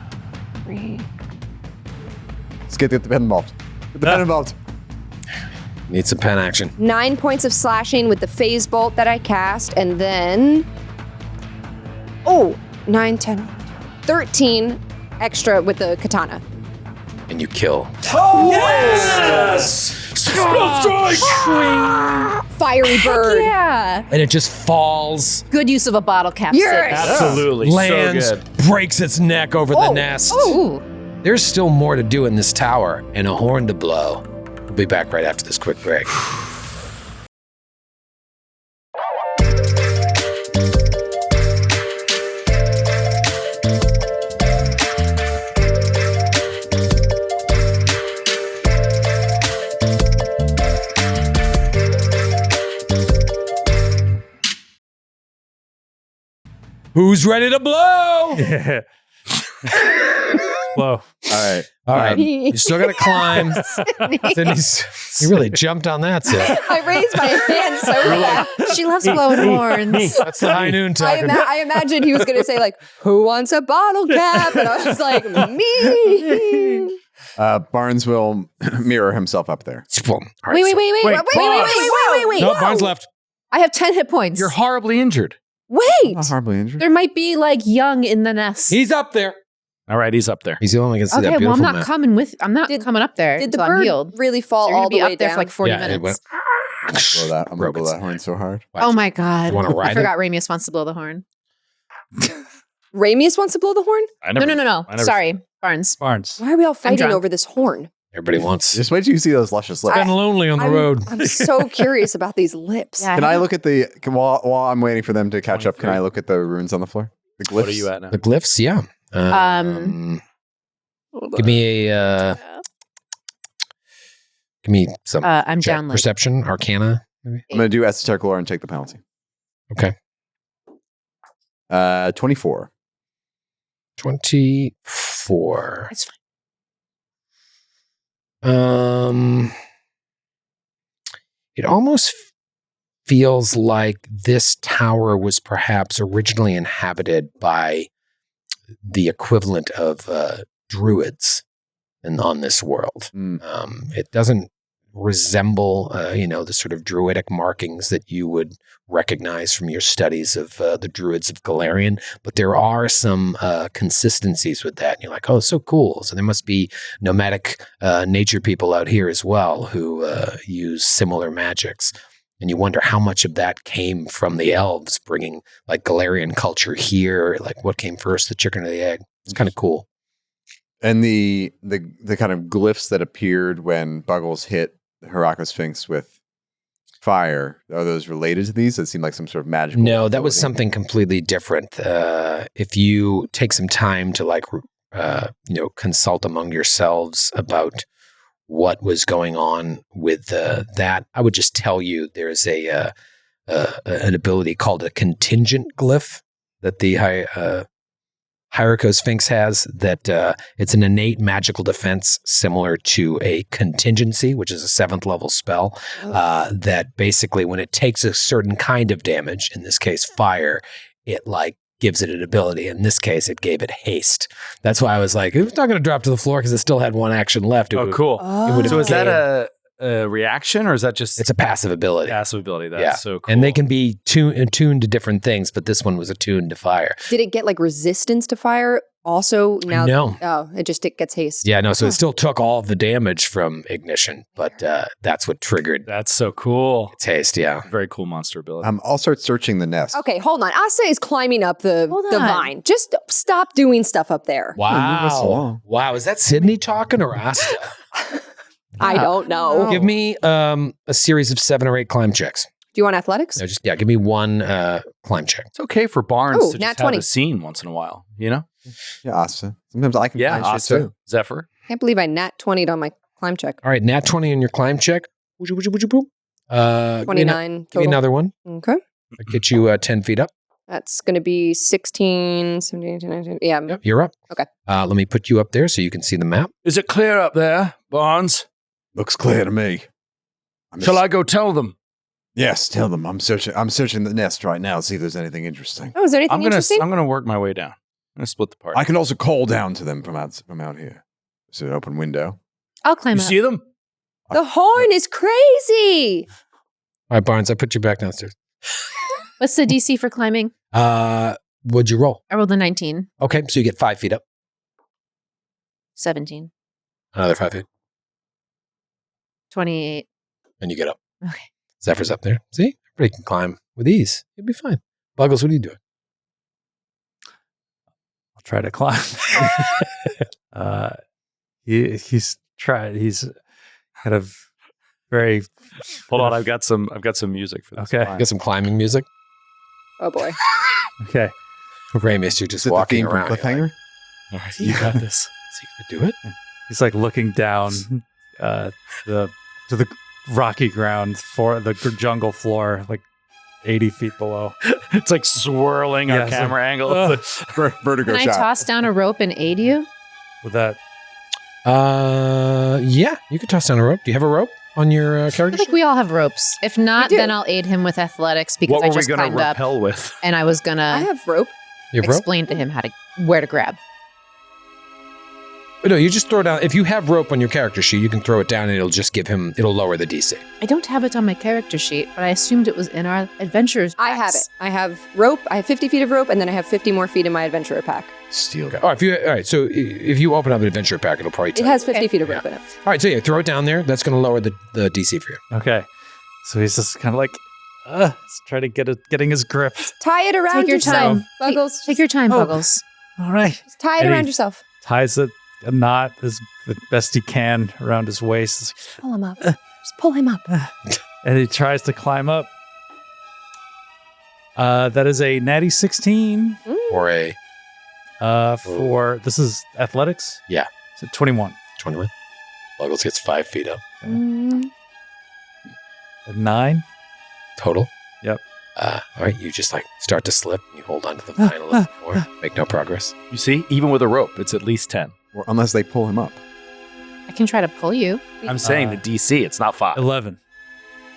Let's get the pen involved. Get the pen involved. Need some pen action. 9 points of slashing with the phase bolt that I cast, and then 9, 10, 13 extra with the katana. And you kill. Fiery bird. Yeah. And it just falls, Good use of a bottle cap. Yes. Absolutely. lands, So good. breaks its neck over the nest. Ooh. There's still more to do in this tower and a horn to blow. We'll be back right after this quick break. Who's ready to blow? Whoa. All right. All right. You still got to climb. Sydney's, you really jumped on that, Sid. I raised my hand so fast. She loves blowing horns. That's the high noon talking. I imagined he was going to say, like, who wants a bottle cap? And I was like, me. Barnes will mirror himself up there. All right, Wait. No, Barnes left. I have 10 hit points. You're horribly injured. Wait. Not horribly injured. There might be like young in the nest. He's up there. All right, he's up there. He's the only one who can see that Okay, well, beautiful I'm not map. coming with. I'm not coming up there. Did the until I'm bird healed. really fall So you're all gonna be the way up there down? for like 40 Yeah, it minutes. went. Blow that. I'm gonna Broke blow its that horn neck. so hard. Oh my god! You wanna ride I it? forgot Ramius wants to blow the horn. Ramius wants to blow the horn? I No. I never- Sorry, Barnes. Barnes. Why are we all fighting drunk. over this horn? Everybody wants. Just wait till you see those luscious lips. Been lonely on the I'm, road. I'm so curious about these lips. Yeah. Can I look at the while I'm waiting for them to catch up? Can I look at the runes on the floor? The glyphs. What are you at now? The glyphs, yeah. Give me a. Give me some. I'm check. down. Like, Perception, Arcana. Maybe. I'm gonna do esoteric lore and take the penalty. Okay. 24. 24. It's fine. It almost feels like this tower was perhaps originally inhabited by the equivalent of druids on this world. Mm. It doesn't resemble, the sort of druidic markings that you would recognize from your studies of the druids of Galarian. But there are some consistencies with that. And you're like, oh, so cool. So there must be nomadic nature people out here as well who use similar magics. And you wonder how much of that came from the elves bringing like Galarian culture here. Like what came first, the chicken or the egg? It's kind of cool. And the kind of glyphs that appeared when Buggles hit the Hirako Sphinx with fire, are those related to these? That seem like some sort of magical. No, that was something completely different. If you take some time to consult among yourselves about what was going on with that, I would just tell you there's an ability called a contingent glyph that the Hirako Sphinx has, that it's an innate magical defense similar to a contingency, which is a 7th level spell, that basically when it takes a certain kind of damage, in this case fire, it like gives it an ability. In this case, it gave it haste. That's why I was like, it's not going to drop to the floor because it still had one action left. Cool. So is that a reaction or is that just... It's a passive ability. Passive ability. That's so cool. And they can be attuned to different things, but this one was attuned to fire. Did it get like resistance to fire also now? No. Oh, it gets haste. Yeah, no, so it still took all of the damage from ignition, but that's what triggered. That's so cool. It's haste, yeah. Very cool monster ability. I'll start searching the nest. Okay, hold on. Asa is climbing up the vine. Just stop doing stuff up there. Wow. Wow, is that Sydney talking or Asta? I don't know. Give me a series of 7 or 8 climb checks. Do you want athletics? No, give me one climb check. It's okay for Barnes to nat just 20. have a scene once in a while, you know? Yeah, Asa. Sometimes I can find shit Asa, too. Zephyr. Can't believe I nat 20'd on my climb check. All right, nat 20 on your climb check. Would you boop? 29 Give me another one. Okay. I'll get you 10 feet up. That's going to be 16, 17, 18, 19. Yeah. Yep, you're up. Okay. Let me put you up there so you can see the map. Is it clear up there, Barnes? Looks clear to me. Shall I go tell them? Yes, tell them. I'm searching the nest right now to see if there's anything interesting. Oh, is there anything interesting? I'm gonna work my way down. I'm gonna split the party. I can also call down to them from out here. It's an open window. I'll climb You up. see them? The horn is crazy. All right, Barnes, I put you back downstairs. What's the DC for climbing? What'd you roll? I rolled a 19. Okay, so you get 5 feet up. 17. Another 5 feet. 28. And you get up. Okay. Zephyr's up there. See? Everybody can climb with ease. You'll be fine. Buggles, what are you doing? I'll try to climb. He's kind of very. Hold on, I've got some music for this. Okay. Get some climbing music. Oh, boy. Okay. Ramus, you're just Is it the walking theme from around. You're like, Cliffhanger? All right, you got this. Is he going to do it? He's like looking down to the rocky ground for the jungle floor, like 80 feet below. It's like swirling our camera angle. It's like, Vertigo Can I shot. toss down a rope and aid you? With that, Yeah, you could toss down a rope. Do you have a rope on your I character think sheet? we all have ropes. If not, We do. then I'll aid him with athletics because what I were we just gonna climbed up repel with? and I was I gonna have rope. You have rope? explain to him where to grab. No, you just throw it down. If you have rope on your character sheet, you can throw it down and it'll lower the DC. I don't have it on my character sheet, but I assumed it was in our adventures. I have it. packs. I have rope. I have 50 feet of rope, and then I have 50 more feet in my adventurer pack. Steel. Okay. All right, so if you open up an adventure pack, it'll probably It tell has you. 50 Okay. feet of rope in it. All right, so yeah, throw it down there. That's going to lower the DC for you. okay. So he's just kind of like, let's try to getting his grip. Tie it around Take your yourself, time. Buggles. Take your time, Oh. Buggles. All right. Just tie it And around he- yourself. Ties a knot as the best he can around his waist. Pull him up. Just pull him up. And he tries to climb up. That is a natty 16 Or a for this is athletics? Yeah. So 21. 21. Buggles gets 5 feet up. Mm. A 9. Total. Yep. All right, you just like start to slip. And you hold on to the vine a little bit more. Make no progress. You see, even with a rope, it's at least 10. Or unless they pull him up. I can try to pull you. I'm saying the DC, it's not 5. 11.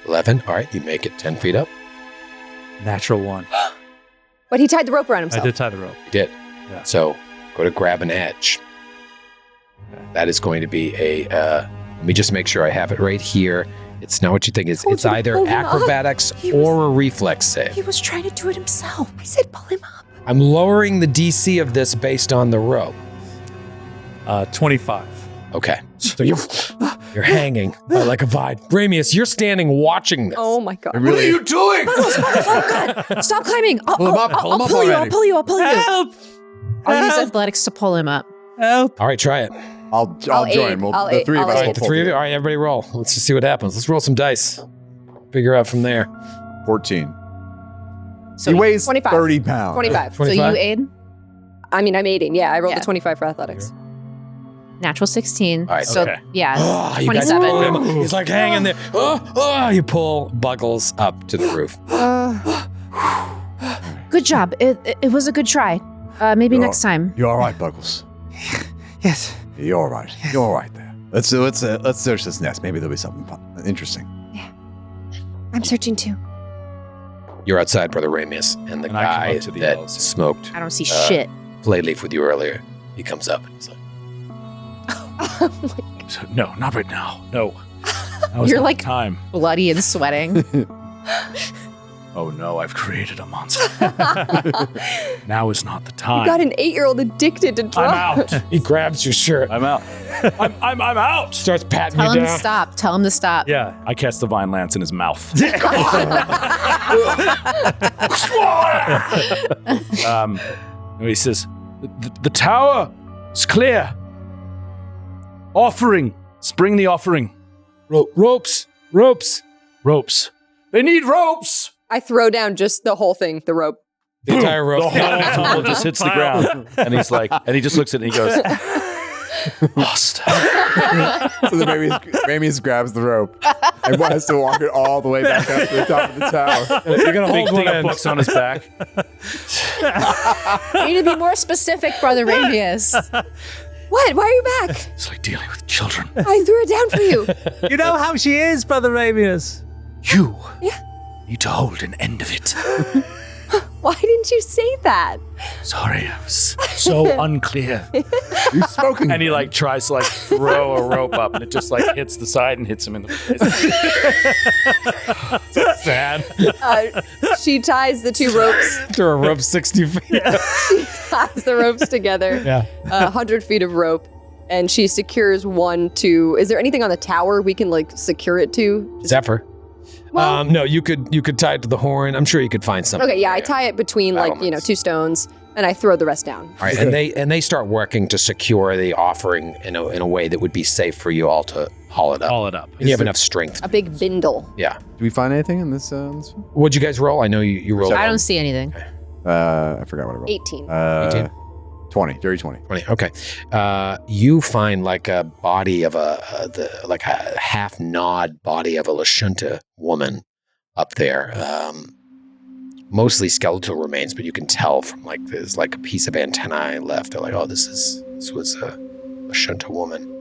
11. All right, you make it 10 feet up. Natural 1. But he tied the rope around I himself. did tie the rope. You did. Yeah. So go to grab an edge. Okay. That is going to be a Let me just make sure I have it right here. It's not what you think. It's Told you to either pull him up. acrobatics He or a reflex save. He was trying to do it himself. I said pull him up. I'm lowering the DC of this based on the rope. 25. Okay. So you're hanging like a vine. Ramius, you're standing watching this. Oh my god. What are you doing? Stop climbing. Pull him up, pull him up pull you. I'll already. pull you. I'll pull you. Help! I'll use athletics to pull him up. Help! All right, try it. I'll I'll join. aid. We'll, I'll the aid. three of I'll us aid. will The pull three of you. together. All right, everybody roll. Let's just see what happens. Let's roll some dice. Figure out from there. 14. So He weighs 25. 30 pounds. 25. 25? So you aid? I mean, I'm aiding. Yeah, I rolled Yeah. a 25 for athletics. Natural 16. All right, So okay. yeah, Oh, you guys 27. pull him. He's like hanging there. You pull Buggles up to the roof. Good job. It was a good try. Maybe next time. You're all right, Buggles. Yes. You're all right. You're all right there. Let's search this nest. Maybe there'll be something fun, interesting. I'm searching too. You're outside, Brother Ramius, and the And I come guy up to the that yellows. smoked I don't see shit. Flayleaf with you earlier, he comes up and he's like, No, not right now. No. Now is You're not like- the time. Bloody and sweating. Oh no, I've created a monster. Now is not the time. You got an 8-year-old addicted to I'm drugs. out. he grabs your shirt, I'm out. I'm out. starts patting Tell you him to down. stop. Tell him to stop. Yeah. I cast Divine Lance in his mouth. He says, the tower is clear. Offering. Spring the offering. Ropes. Ropes. They need ropes. I throw down just the whole thing, the rope. The entire rope. The whole tumble just hits the ground. And he's like, and he just looks at it and he goes, lost. So the Ramius grabs the rope and has to walk it all the way back up to the top of the tower. You're gonna Big hold thing one of end. books on his back. You need to be more specific, Brother Ramius. What? Why are you back? It's like dealing with children. I threw it down for you. You know how she is, Brother Ramius. You Yeah. need to hold an end of it. Why didn't you say that? Sorry, I was so unclear. You've spoken. And he like tries to like throw a rope up and it just like hits the side and hits him in the face. Sad. She ties the two ropes. Throw a rope 60 feet. She ties the ropes together. Yeah. 100 feet of rope. And she secures one to. Is there anything on the tower we can like secure it to? Zephyr. Well- No, you could tie it to the horn. I'm sure you could find something. Okay, yeah, I tie it between like, you know, Battlements. 2 stones and I throw the rest down. All right, and they start working to secure the offering in a way that would be safe for you all to haul it up. Haul it up. And you have enough strength. A big bindle. Yeah. Do we find anything in this? This one? What'd you guys roll? I know you rolled. I don't see anything. I forgot what I rolled. 18. 18? 20. Dirty 20. 20. Okay. You find like a body of a half gnawed body of a Lashunta woman up there. Mostly skeletal remains, but you can tell from like there's like a piece of antennae left. They're like, oh, this was a Lashunta woman.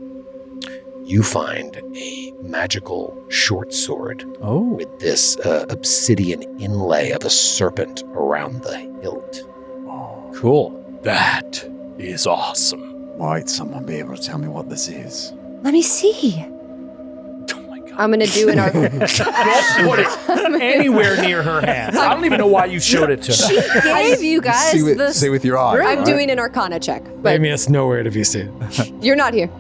You find a magical short sword with this obsidian inlay of a serpent around the hilt. Cool. That is awesome. Might someone be able to tell me what this is? Let me see. Oh my god. I'm gonna do an arc. Don't put it anywhere near her hands. I don't even know why you showed it to her. Gave you guys See with your eyes. I'm right? doing an Arcana check, but Maybe it's nowhere to be seen. you're not here.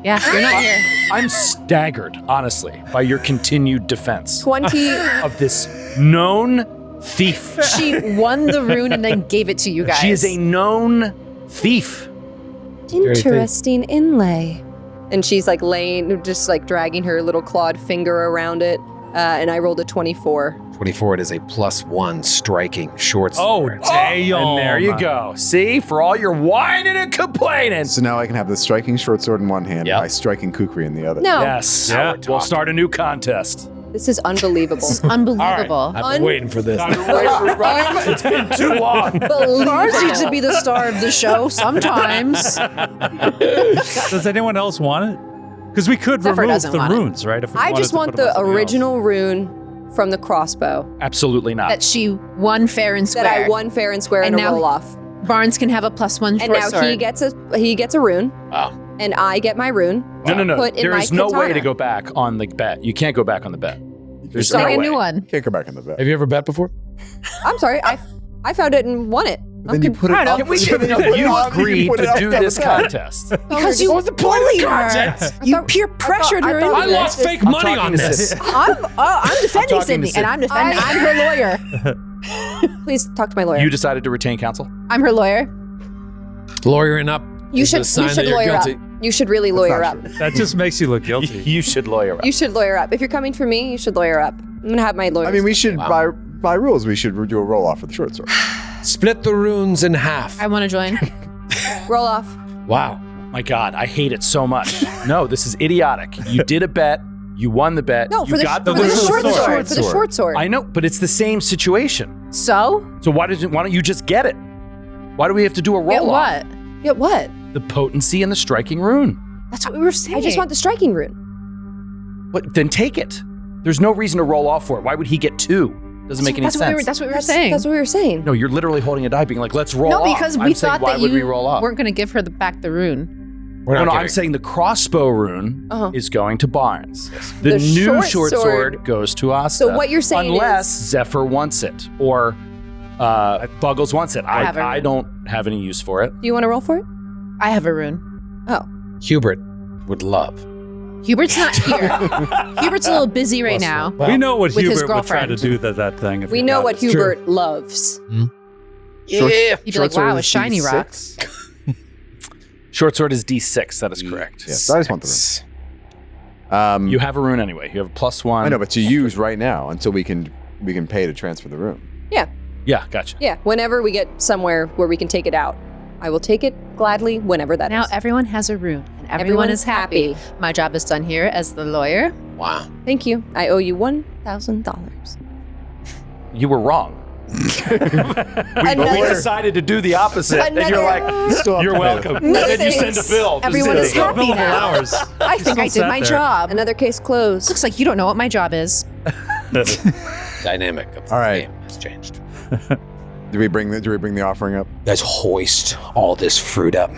Yeah, you're not here. I'm staggered, honestly, by your continued defense 20. of this known thief. She won the rune and then gave it to you guys. She is a known thief. Interesting inlay. And she's like laying, just like dragging her little clawed finger around it. And I rolled a 24. 24, it is a +1 striking short sword. damn. And there you go. See, for all your whining and complaining. So now I can have the striking short sword in one hand, Yep. my striking kukri in the other. No, Yes. Yeah. We'll start a new contest. this is unbelievable. This is unbelievable. I've been waiting for this. It's been too long. Bars needs to be the star of the show sometimes. Does anyone else want it? Because we could Zephyr remove doesn't the want it. runes, right? If we I wanted just to want put them on the something else. original rune from the crossbow Absolutely not. That she won fair and square. that I won fair and square And and a now- roll off. Barnes can have a +1 And short now sword. he gets a rune. Wow. and I get my rune. No. Put in There my is no way katana. to go back on the bet. You can't go back on the bet. There's Start no a way. new one. Can't go back on the bet. Have you ever bet before? I'm sorry, I found it and won it. Then you put it up. You agreed to do this contest. Because you bullied her. You peer pressured her into I this. lost fake money on this. I'm defending talking to Sydney, Sid. and I'm defending. I'm her lawyer. Please talk to my lawyer. You decided to retain counsel? I'm her lawyer. Lawyering up. You is should a sign that you're lawyer up. guilty. You should really lawyer up. That just makes you look guilty. You should lawyer up. You should lawyer up. If you're coming for me, you should lawyer up. I'm gonna have my lawyer. I mean, we should by rules we should do a roll off for the short sword. Split the runes in half. I want to join. roll off. Wow. My God, I hate it so much. No, this is idiotic. You did a bet. You won the bet. No, you for the got short sword. For the short sword. I know, but it's the same situation. So? So why don't you just get it? Why do we have to do a roll Get off? what? Get what? The potency and the striking rune. That's what we were saying. I just want the striking rune. But then take it. There's no reason to roll off for it. Why would he get 2? Doesn't make any sense. That's what we were saying. That's what we were saying. No, you're literally holding a die, being like, "Let's roll off." No, because I'm we saying, thought why that would we you roll off? weren't going to give her back the rune. We're No, not I'm giving- saying the crossbow rune is going to Barnes. The The new short short sword goes to Asta. So what you're saying unless is- Zephyr wants it or Buggles wants it. have a I rune. don't have any use for it. Do you want to roll for it? I have a rune. Oh. Hubert would love. Hubert's not here. Hubert's a little busy right now. Well, we know what with his Hubert would try to girlfriend. do that thing. If We he know got what it. Hubert loves. Yeah. He'd be like, Short sword wow, a is shiny D6. rock. Short sword is D6. That is correct. Yes, I just want the rune. You have a rune anyway. You have a +1. I know, but to use right now until we can pay to transfer the rune. Yeah. Yeah, gotcha. Yeah. Whenever we get somewhere where we can take it out, I will take it gladly whenever that is. Now everyone has a rune, and everyone is happy. My job is done here as the lawyer. Wow. Thank you. I owe you $1,000. You were wrong. We decided to do the opposite, and you're like, "You're welcome." And then you send a bill. to Everyone is City. happy Billable now. hours. I think I did my job. Another case closed. Looks like you don't know what my job is. Dynamic of the All right. game has changed. Do we bring the offering up? You guys hoist all this fruit up.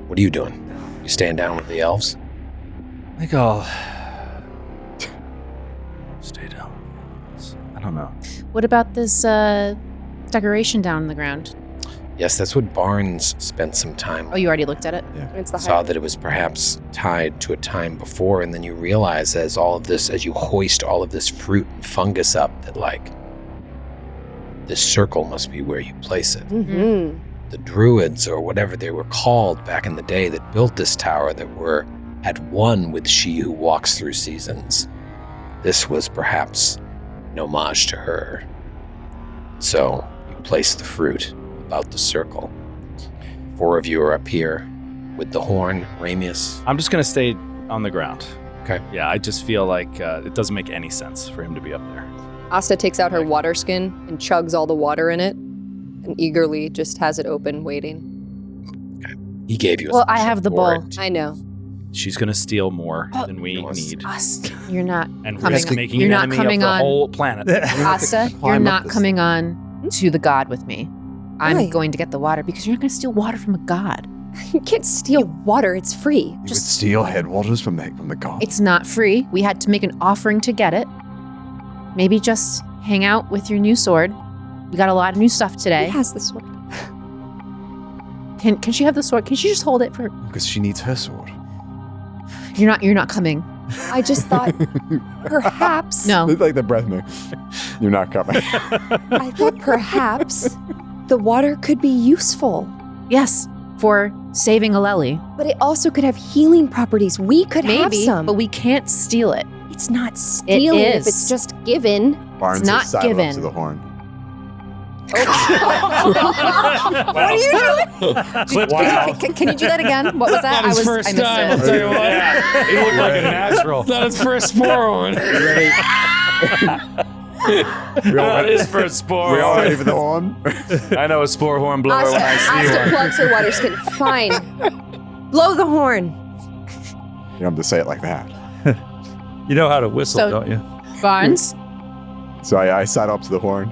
What are you doing? You staying down with the elves? I think I'll stay down. I don't know. What about this decoration down on the ground? Yes, that's what Barnes spent some time. Oh, you already looked at it? It's the Saw high. that it was perhaps tied to a time before, and then you realize as you hoist all of this fruit and fungus up, that like this circle must be where you place it. Mm-hmm. The druids, or whatever they were called back in the day, that built this tower, that were at one with she who walks through seasons. This was perhaps an homage to her. So you place the fruit about the circle. 4 of you are up here with the horn, Ramius. I'm just gonna stay on the ground. Okay. Yeah, I just feel like it doesn't make any sense for him to be up there. Asta takes out her water skin and chugs all the water in it and eagerly just has it open, waiting. He gave you a Well, I special have the for bowl. it. I know. She's gonna steal more Oh, than we Us. need, Us. You're not and coming risk on. making You're an not enemy coming of the on. whole planet. Asta, you're Climb up not this- coming on to the god with me. I'm Why? going to get the water because you're not going to steal water from a god. You can't steal water. It's free. You would steal headwaters from the gods. It's not free. We had to make an offering to get it. Maybe just hang out with your new sword. We got a lot of new stuff today. He has the sword. Can she have the sword? Can she just hold it for? Because she needs her sword. You're not coming. I just thought perhaps. No. It's like the breath mix. You're not coming. I thought perhaps the water could be useful, Yes, for saving Aleli. but it also could have healing properties. We could have Maybe, some. but we can't steal it. It's not stealing if is. it's just given. Barnes not is sidled up given. to the horn. What are you doing? Wow. Can you do that again? What was that? Not his first I missed time, I'll it. tell you what. Yeah, he looked like a natural. Not his first Sporehorn. That is for a spore. We all ready for the horn? I know a Sporehorn blower when I see Asta one. plugs her water skin. Fine. Blow the horn. You don't have to say it like that. You know how to whistle, So- don't you? Barnes, So I sidle up to the horn.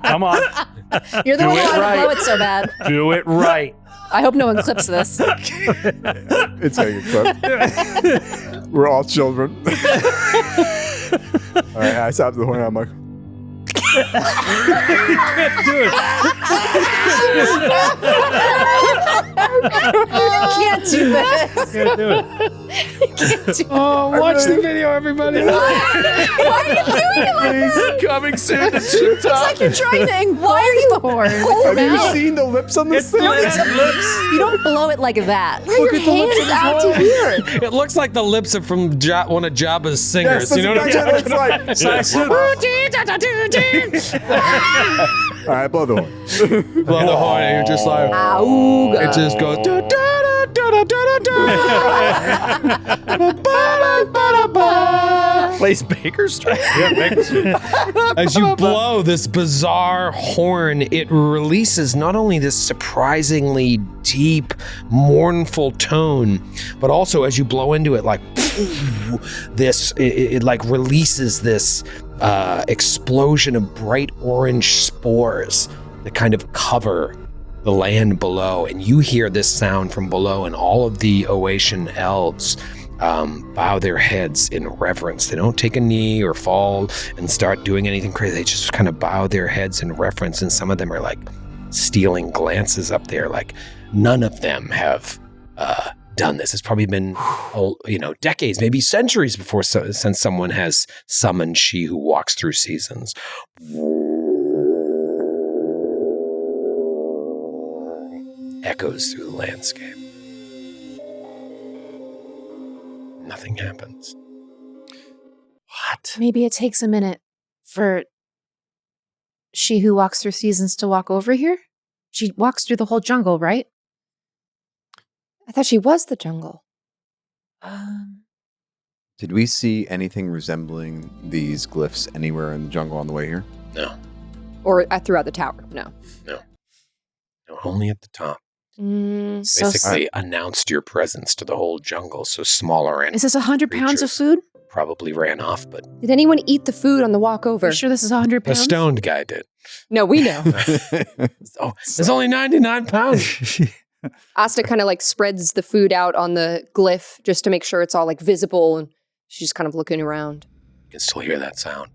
Come on. You're the Do one who it wanted right. to blow it so bad. Do it right. I hope no one clips this. It's getting clipped. We're all children. All right, I stopped the horn. I'm like, You can't do it. You can't do this. You can't do it. Oh, watch the video, everybody. Why are you doing it like that? Coming soon to It's TikTok. like you're trying to engulf the horn. have you seen the lips on this thing? You don't blow it like that. Your hand is out to here. It looks like the lips are from one of Jabba's singers. Yes, You know what I mean? that's what it looks like. All right, blow the horn. Blow the horn, and you're just like, Auga. it just goes. Da, da, da, da, da, da, da. Plays Baker Street. As you blow this bizarre horn, it releases not only this surprisingly deep, mournful tone, but also as you blow into it, like it like releases this explosion of bright orange spores that kind of cover the land below. And you hear this sound from below, and all of the Oasian elves bow their heads in reverence. They don't take a knee or fall and start doing anything crazy. They just kind of bow their heads in reverence, and some of them are like stealing glances up there. Like none of them have done this. It's probably been, decades, maybe centuries before since someone has summoned She Who Walks Through Seasons. Echoes through the landscape. Nothing happens. What? Maybe it takes a minute for She Who Walks Through Seasons to walk over here. She walks through the whole jungle, right? I thought she was the jungle. Did we see anything resembling these glyphs anywhere in the jungle on the way here? No. Or throughout the tower? No. No, only at the top. So Basically announced your presence to the whole jungle, so smaller is this 100 pounds of creatures food? probably ran off, but Did anyone eat the food on the walk over? Are you sure this is 100 the pounds? stoned guy did. No, we know. Oh, it's only 99 pounds. Asta kind of like spreads the food out on the glyph just to make sure it's all like visible, and she's just kind of looking around. You can still hear that sound.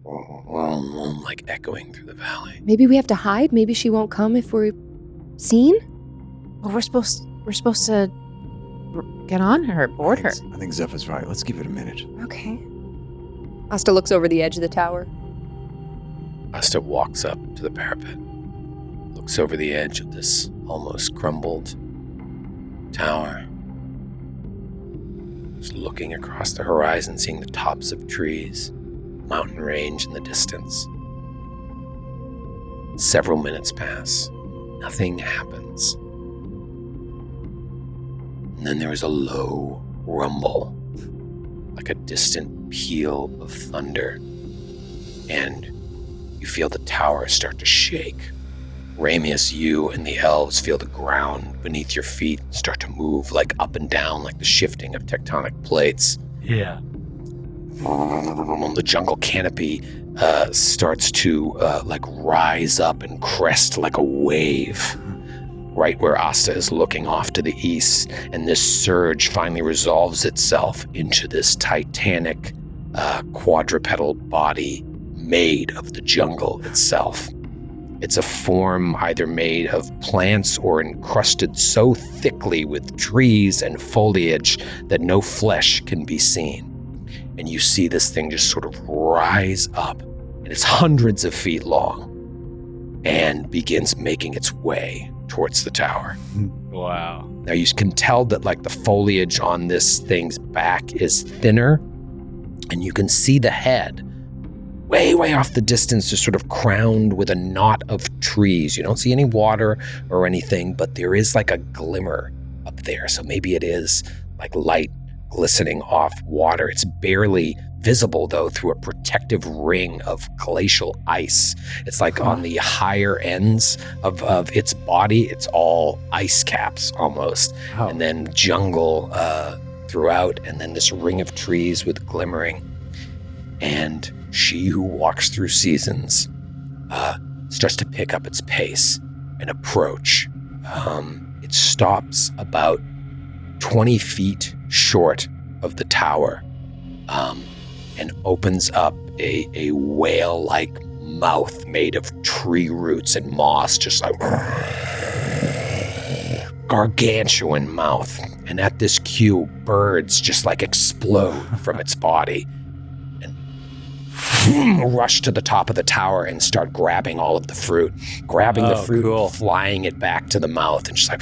Like echoing through the valley. Maybe we have to hide. Maybe she won't come if we're seen. Well, we're supposed to get on her, board her. I think Zeph right. Let's give it a minute. Okay. Asta looks over the edge of the tower. Asta walks up to the parapet, looks over the edge of this almost crumbled tower. Just looking across the horizon, seeing the tops of trees, mountain range in the distance. Several minutes pass. Nothing happens. And then there is a low rumble, like a distant peal of thunder. And you feel the tower start to shake. Ramius, you and the elves feel the ground beneath your feet start to move, like up and down, like the shifting of tectonic plates. Yeah. The jungle canopy starts to like rise up and crest like a wave, right where Asta is looking off to the east, and this surge finally resolves itself into this titanic quadrupedal body made of the jungle itself. It's a form either made of plants or encrusted so thickly with trees and foliage that no flesh can be seen. And you see this thing just sort of rise up, and it's hundreds of feet long, and begins making its way towards the tower. Wow. Now you can tell that like the foliage on this thing's back is thinner, and you can see the head way off the distance, just sort of crowned with a knot of trees. You don't see any water or anything, but there is like a glimmer up there. So maybe it is like light glistening off water. It's barely visible though through a protective ring of glacial ice. It's like on the higher ends of its body, it's all ice caps almost. Oh. And then jungle throughout, and then this ring of trees with glimmering. And She Who Walks Through Seasons starts to pick up its pace and approach. It stops about 20 feet short of the tower and opens up a whale-like mouth made of tree roots and moss, just like gargantuan mouth. And at this cue, birds just like explode from its body and rush to the top of the tower and start grabbing all of the fruit, grabbing the fruit, and flying it back to the mouth, and just like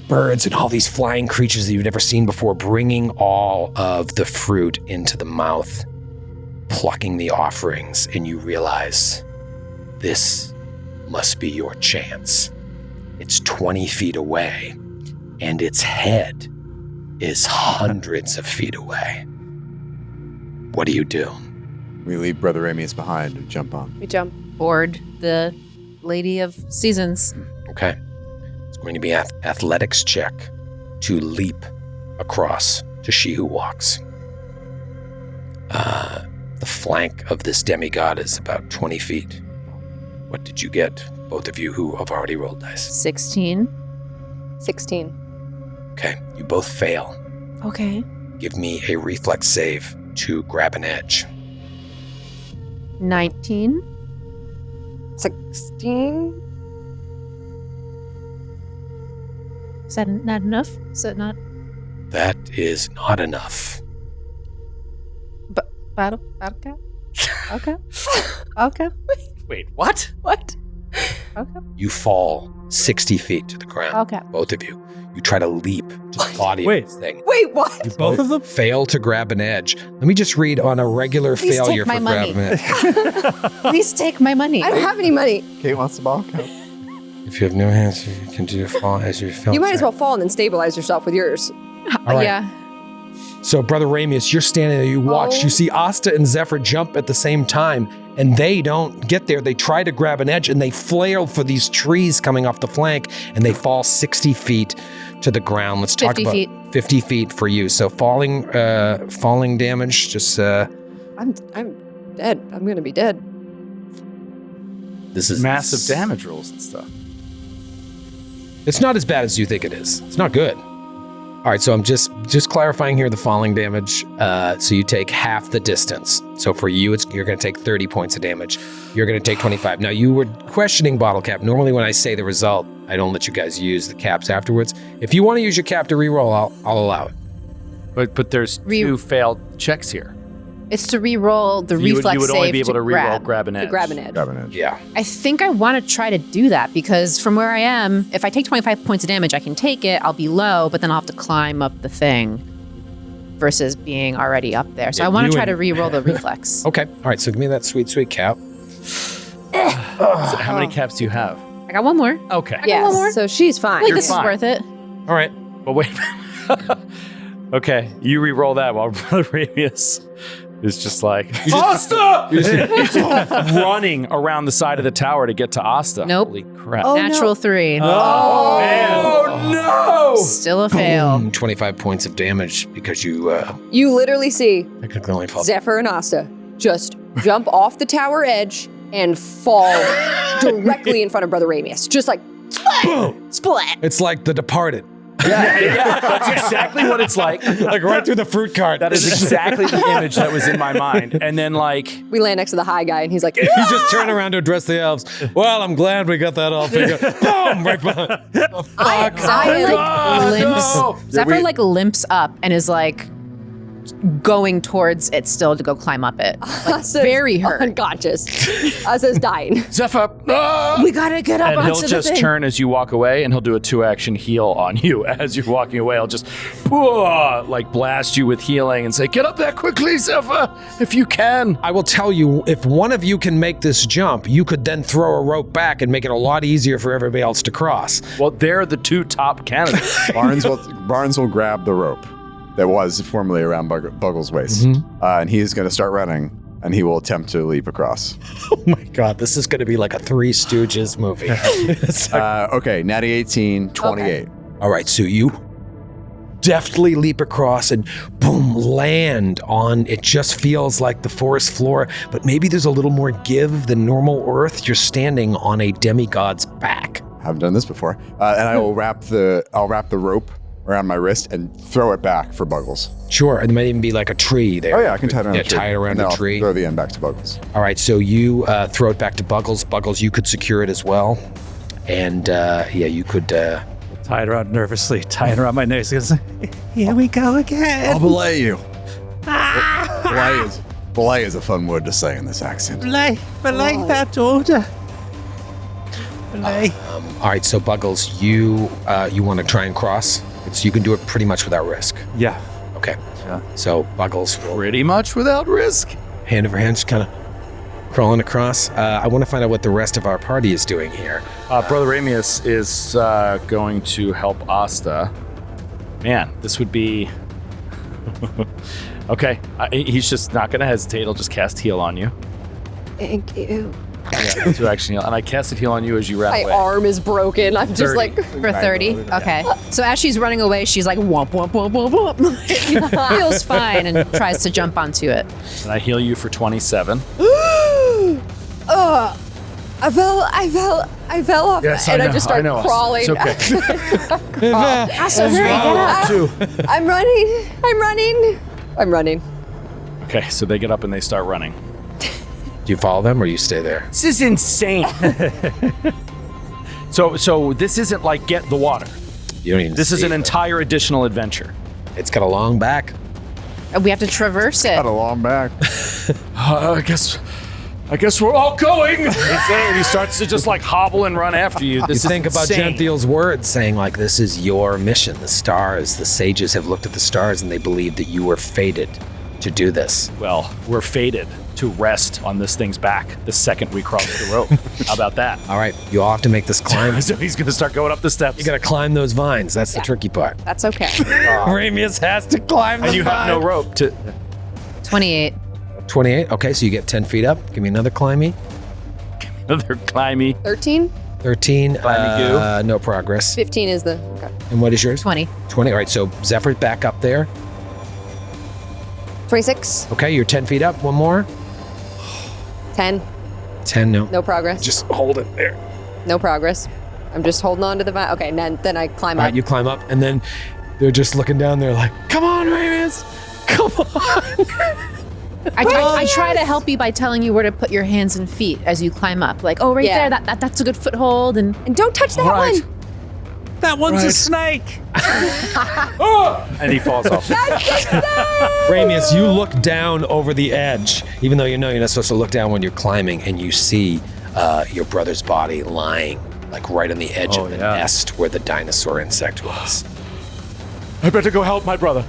birds and all these flying creatures that you've never seen before, bringing all of the fruit into the mouth, plucking the offerings, and you realize this must be your chance. It's 20 feet away, and its head is hundreds of feet away. What do? We leave Brother Ramius behind and jump on. We jump. Board the Lady of Seasons. Okay. It's going to be an athletics check to leap across to She Who Walks. The flank of this demigod is about 20 feet. What did you get, both of you who have already rolled dice? 16. 16. Okay, you both fail. Okay. Give me a reflex save to grab an edge. 19. 16. Is that not enough? Is that not? That is not enough. Battle cat? Okay. Okay. Wait, what? What? Okay. You fall 60 feet to the ground. Okay. Both of you. You try to leap to the body Wait. of this thing. Wait, what? Both of them? Fail to grab an edge. Let me just read on a regular Please take failure my for money. grabbing an edge. Please take my money. I don't have any money. Kate wants the ball count. If you have no hands, you can do a fall as you fell. You might as well fall and then stabilize yourself with yours. All right. Yeah. So, Brother Ramius, you're standing there, you watch, you see Asta and Zephyr jump at the same time, and they don't get there. They try to grab an edge, and they flail for these trees coming off the flank, and they fall 60 feet to the ground. Let's talk 50 about feet. 50 feet for you. So, falling damage, just I'm dead. I'm gonna be dead. this is Massive damage rolls and stuff. It's not as bad as you think it is. It's not good. All right, so I'm just clarifying here the falling damage. So you take half the distance. So for you, you're going to take 30 points of damage. You're going to take 25. Now, you were questioning bottle cap. Normally, when I say the result, I don't let you guys use the caps afterwards. If you want to use your cap to reroll, I'll allow it. But there's two failed checks here. It's to re-roll the reflex You would only save be able to reroll grab an edge. To grab an edge. Grab an edge. Yeah. I think I want to try to do that because from where I am, if I take 25 points of damage, I can take it. I'll be low, but then I'll have to climb up the thing versus being already up there. So Yeah, I want you to try and- to re-roll the reflex. Okay. All right, so give me that sweet, sweet cap. So how many caps do you have? I got one more. Okay. got one more. Yes. So she's fine. Wait, You're this fine. is worth it. All right. But wait. Okay, you re-roll that while Brother Ramius is just like Asta! He's running around the side of the tower to get to Asta. Nope. Holy crap. Oh, Natural 3. Oh, man. no! Still a fail. 25 points of damage because you You literally see technically only fall. Zephyr and Asta just jump off the tower edge and fall directly in front of Brother Ramius. Just like Splat. It's like The Departed. Yeah, that's exactly what it's like. Like right through the fruit cart. That is exactly the image that was in my mind. And then like, we land next to the high guy and he's like, You just turn around to address the elves. Well, I'm glad we got that all figured. Boom! Right behind. Zephyr like limps up and is like going towards it still to go climb up it. Like Asta's very hurt. unconscious. Asta's dying. Zephyr, We gotta get up and onto he'll the just thing. turn as you walk away, and he'll do a 2-action heal on you as you're walking away. He'll just like blast you with healing and say, "Get up there quickly, Zephyr, if you can." I will tell you, if one of you can make this jump, you could then throw a rope back and make it a lot easier for everybody else to cross. Well, they're the two top candidates. Barnes will grab the rope that was formerly around Buggle's waist, and he is going to start running, and he will attempt to leap across. Oh my God, this is going to be like a Three Stooges movie. Okay, natty 18, 28. All right, so you deftly leap across and boom, land on, it just feels like the forest floor, but maybe there's a little more give than normal earth. You're standing on a demigod's back. Haven't done this before. And I will wrap the rope around my wrist and throw it back for Buggles. Sure, and there might even be like a tree there. Oh yeah, I can tie it around a tree. Tie it around and then a I'll tree. throw the end back to Buggles. All right, so you throw it back to Buggles. Buggles, you could secure it as well. And you could... Tie it around nervously, tie it around my nose. Here we go again. I'll belay you. Belay is a fun word to say in this accent. Belay that order. Belay. all right, so Buggles, you want to try and cross? You can do it pretty much without risk. Yeah. Okay. Yeah. So Buggles will Pretty much without risk. hand over hand, just kind of crawling across. I want to find out what the rest of our party is doing here. Brother Ramius is going to help Asta. Man, this would be... Okay, he's just not going to hesitate. He'll just cast heal on you. Thank you. Yeah, 2 action heal. And I casted heal on you as you ran My away. arm is broken. I'm just 30. like... For 30? Okay. So as she's running away, she's like, womp, womp, womp, womp, womp. Feels fine and tries to jump onto it. And I heal you for 27. I fell off, Yes, and I I know, just start I know. crawling. It's okay. Asa, hurry, get up. I'm running. Okay, so they get up and they start running. Do you follow them or you stay there? This is insane. So this isn't like get the water. You don't even This is see an them. entire additional adventure. It's got a long back. We have to traverse it. Got a long back. I guess we're all going. He starts to just like hobble and run after you. This You think is about insane. Genthiel's words saying like, this is your mission. The stars, the sages have looked at the stars and they believe that you were fated to do this. Well, we're fated to rest on this thing's back the second we cross the rope. How about that? All right, you all have to make this climb. So he's going to start going up the steps. You got to climb those vines. That's the tricky part. That's okay. Ramius has to climb the and you have no rope to... 28. 28. Okay, so you get 10 feet up. Give me another climby. Another climby. 13? 13. Climby no progress. 15 is the... Okay. And what is yours? 20. 20. All right, so Zephyr's back up there. 26? Okay, you're 10 feet up. One more. 10? 10, no. No progress. Just hold it there. No progress. I'm just holding on to the... Okay, and then I climb All up. right, you climb up, and then they're just looking down there like, come on, Ramius. Come on. I try to help you by telling you where to put your hands and feet as you climb up. Like, oh, right Yeah. there, that's a good foothold. And And don't touch that Right. one! That one's a snake. And he falls off. Ramius, you look down over the edge, even though you know you're not supposed to look down when you're climbing, and you see your brother's body lying like right on the edge of the nest where the dinosaur insect was. I better go help my brother.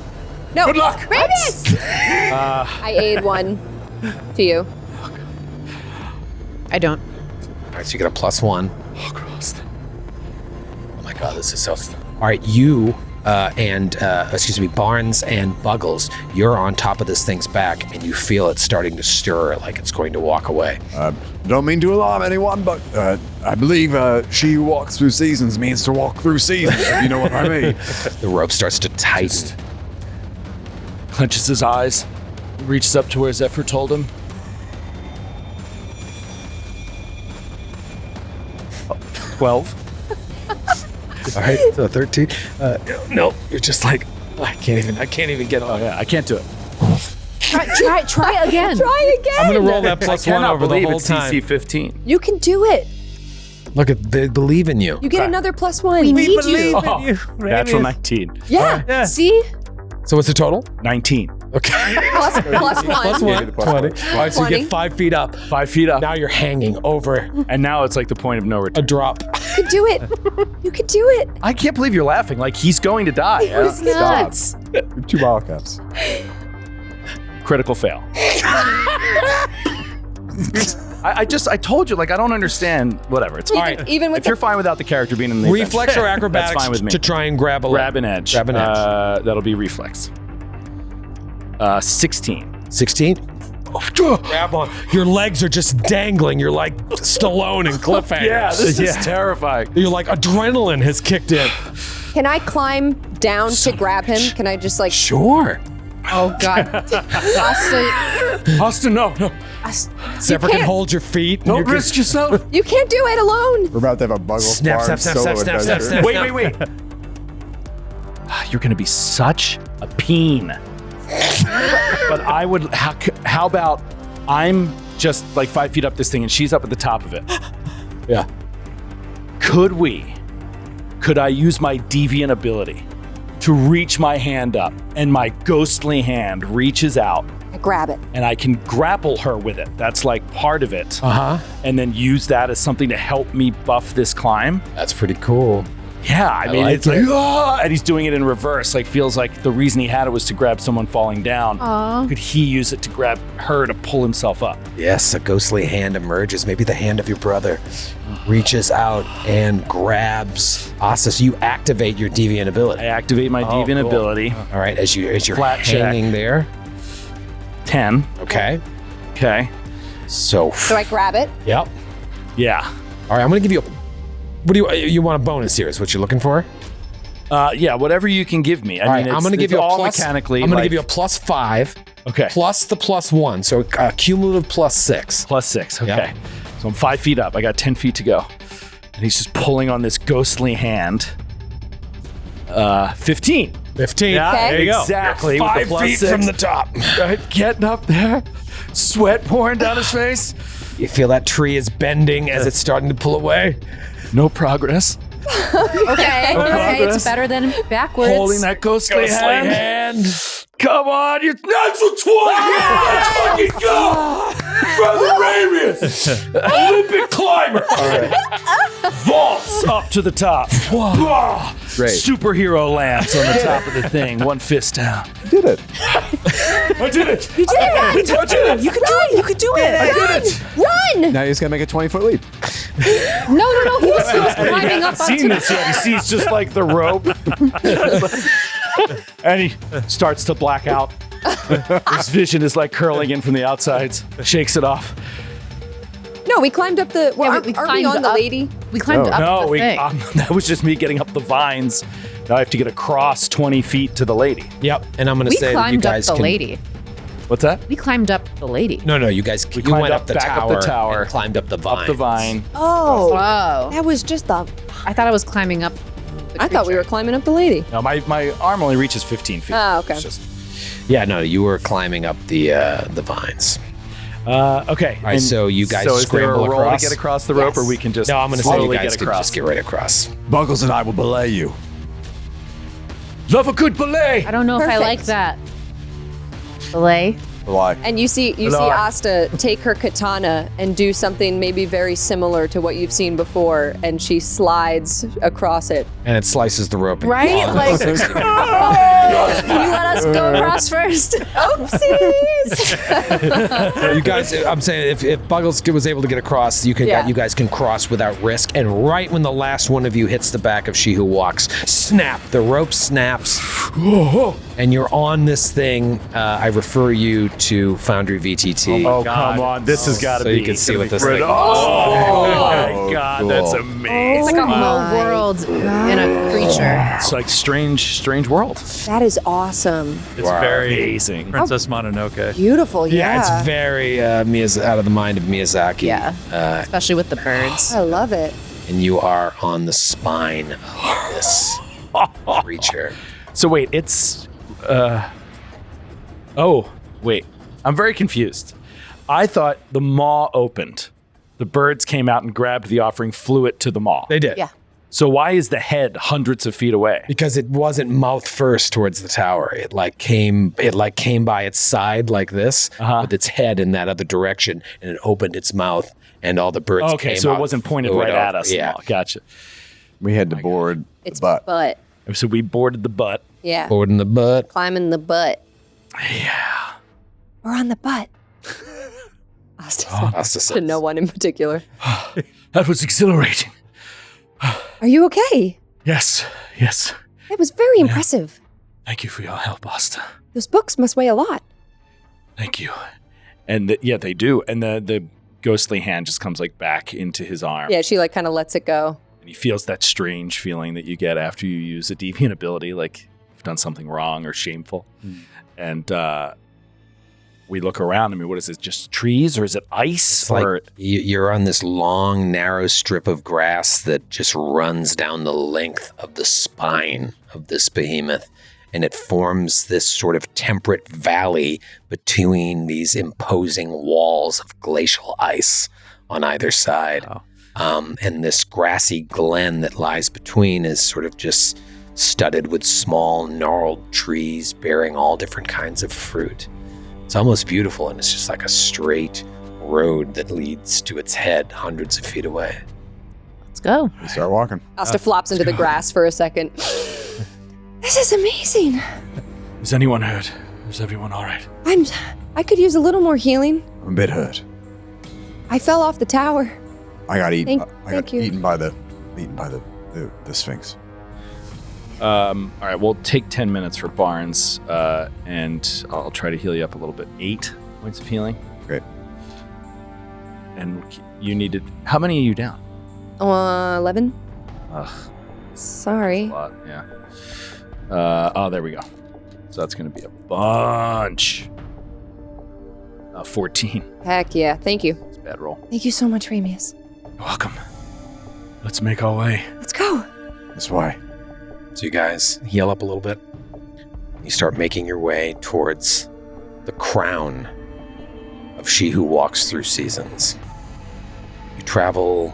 No. Good luck. Ramius! I aid one to you. I don't. All right, so you get a +1. Oh, Christ. Oh my God, this is so... All right, you Barnes and Buggles, you're on top of this thing's back, and you feel it starting to stir like it's going to walk away. Don't mean to alarm anyone, but I believe she who walks through seasons means to walk through seasons, if you know what I mean. The rope starts to tighten. Clenches his eyes. Reaches up to where Zephyr told him. 12. All right, so 13. No, you're just like, I can't even get Oh on. yeah, I can't do it. Try again. Try again! I'm gonna roll that I +1 cannot over the believe whole it's time. DC 15. You can do it. Look, they believe in you. You get another +1. We need believe you. in you. Natural 19. Yeah. See? So what's the total? 19. Okay. Plus one. +1, 20. All right, so you 20. get 5 feet up. 5 feet up. Now you're hanging over And now it's like the point of no a return. drop. You can do it. You can do it. I can't believe you're laughing. Like he's going to die. It was nuts. Two wildcats. Critical fail. I told you, like, I don't understand. Whatever. It's fine. Even with If you're fine without the character being in the Reflex adventure, or acrobatics that's fine with me. to try and grab a Grab an edge. Grab an edge. That'll be reflex. 16. 16. Grab on. Your legs are just dangling. You're like Stallone and Cliffhanger. Yeah, this is terrifying. You're like adrenaline has kicked in. Can I climb down to grab him? Can I just like? Sure. Oh God. Asta, Austin, no. Zephyr can can't- hold your feet. and Don't you're good. risk yourself. You can't do it alone. We're about to have a Buggle Snap, Farm snap, snap, solo snap, snap, adventure. snap, snap. Wait. You're going to be such a peen. But I would, how about I'm just like 5 feet up this thing and she's up at the top of it. Yeah. Could I use my deviant ability to reach my hand up and my ghostly hand reaches out I grab it. and I can grapple her with it? That's like part of it. And then use that as something to help me buff this climb. That's pretty cool. Yeah, I mean, like it's like, "Ah," and he's doing it in reverse. Like, feels like the reason he had it was to grab someone falling down. Aw. Could he use it to grab her to pull himself up? Yes, a ghostly hand emerges. Maybe the hand of your brother reaches out and grabs Asta. So you activate your deviant I ability. activate my deviant cool. ability. All right, as you're Flat check. hanging there. 10. Okay. Okay. So. So I grab it. Yep. Yeah. All right, I'm gonna give you a. What do you want a bonus here? Is what you're looking for? Yeah, whatever you can give me. I All mean, right, I'm it's- gonna give it's you a all plus. mechanically. I'm gonna like- give you a +5. Okay. Plus the +1, so a cumulative +6. +6. Okay. Yeah. So I'm 5 feet up. I got 10 feet to go. And he's just pulling on this ghostly hand. 15. 15. Yeah, Okay. there you go. Exactly. with the 5 plus feet 6. from the top. Right, getting up there, sweat pouring down his face. You feel that tree is bending as it's starting to pull away. No progress. okay, progress. it's better than backwards. Holding that ghostly hand. Come on, you natural 20! Let's fucking go! Brother Ramius! Olympic climber! Vaults up to the top. Great. Superhero lands on the top of the thing. One fist down. Did it. I did it! You did it. I did it! You can do it. You can do it. I did it! Run. Now you just gotta make a 20-foot leap. No. He was He climbing up hasn't onto seen this yet. He sees just like the rope. And he starts to black out. His vision is like curling in from the outsides. Shakes it off. No, we climbed up the. Well, Yeah, are we climbed on the up. lady? We climbed up No, the thing. that was just me getting up the vines. Now I have to get across 20 feet to the lady. Yep. And I'm going to We say that you climbed up guys the can. lady. What's that? We climbed up the lady. No, you guys. You climbed went up- up the back up tower. the tower. And climbed up the vine. Up the vine. Oh, Whoa. that was just the. I thought I was climbing up. I thought we were climbing up the lady. No, my arm only reaches 15 feet. Oh, okay. It's just, Yeah, no, you were climbing up the vines. okay. All right, so you guys so is there a scramble roll across? to get across the rope, Yes. or we can just No, I'm going to say you slowly guys get can across? just get right across. Buggles and I will belay you. Love a good belay. I don't know if I Perfect. like that. Belay. Why? And you see Asta take her katana and do something maybe very similar to what you've seen before, and she slides across it. And it slices the rope. Right? Like, can you let us go across first? Oopsies! You guys, I'm saying if Buggles was able to get across, you guys can cross without risk. And right when the last one of you hits the back of She Who Walks, snap, the rope snaps, and you're on this thing. I refer you to Foundry VTT. Oh, come on. This has got to So be. you can see what this pretty- thing Oh, my God. cool. That's amazing. It's like a whole world in a creature. It's like strange world. That is awesome. It's very Amazing. Princess Mononoke. Beautiful, yeah. Yeah, it's very out of the mind of Miyazaki. Yeah. Especially with the birds. I love it. And you are on the spine of this creature. So wait, it's oh, wait. I'm very confused. I thought the maw opened. The birds came out and grabbed the offering, flew it to the maw. They did. Yeah. So why is the head hundreds of feet away? Because it wasn't mouth first towards the tower. It came by its side like this, with its head in that other direction, and it opened its mouth, and all the birds Okay, came so out, it wasn't pointed flew it right over. at us. Yeah. Oh, gotcha. We had to board It's the butt. butt. So we boarded the butt. Yeah. Forward in the butt. Climbing the butt. Yeah. We're on the butt. Asta Asta said to no one in particular. That was exhilarating. Are you okay? Yes. That was very impressive. Thank you for your help, Asta. Those books must weigh a lot. Thank you. And yeah, they do. And the ghostly hand just comes like back into his arm. Yeah, she like kind of lets it go. And he feels that strange feeling that you get after you use a deviant ability, like you've done something wrong or shameful. And we look around. I mean, what is it? Just trees, or is it ice? It's like you're on this long, narrow strip of grass that just runs down the length of the spine of this behemoth, and it forms this sort of temperate valley between these imposing walls of glacial ice on either side. And this grassy glen that lies between is sort of just studded with small, gnarled trees bearing all different kinds of fruit. It's almost beautiful, and it's just like a straight road that leads to its head hundreds of feet away. Let's go. We start walking. Asta flops into the grass for a second. This is amazing. Is anyone hurt? Is everyone all right? I could use a little more healing. I'm a bit hurt. I fell off the tower. I got eaten. Thank you. Eaten by the Sphinx. All right, we'll take 10 minutes for Barnes, and I'll try to heal you up a little bit. 8 points of healing. Great. And you needed... How many are you down? 11. Ugh, Sorry. a lot, yeah. Oh, there we go. So that's going to be a bunch. 14. Heck yeah. Thank you. It's a bad roll. Thank you so much, Ramius. You're welcome. Let's make our way. Let's go. That's why. So you guys heal up a little bit. You start making your way towards the crown of She Who Walks Through Seasons. You travel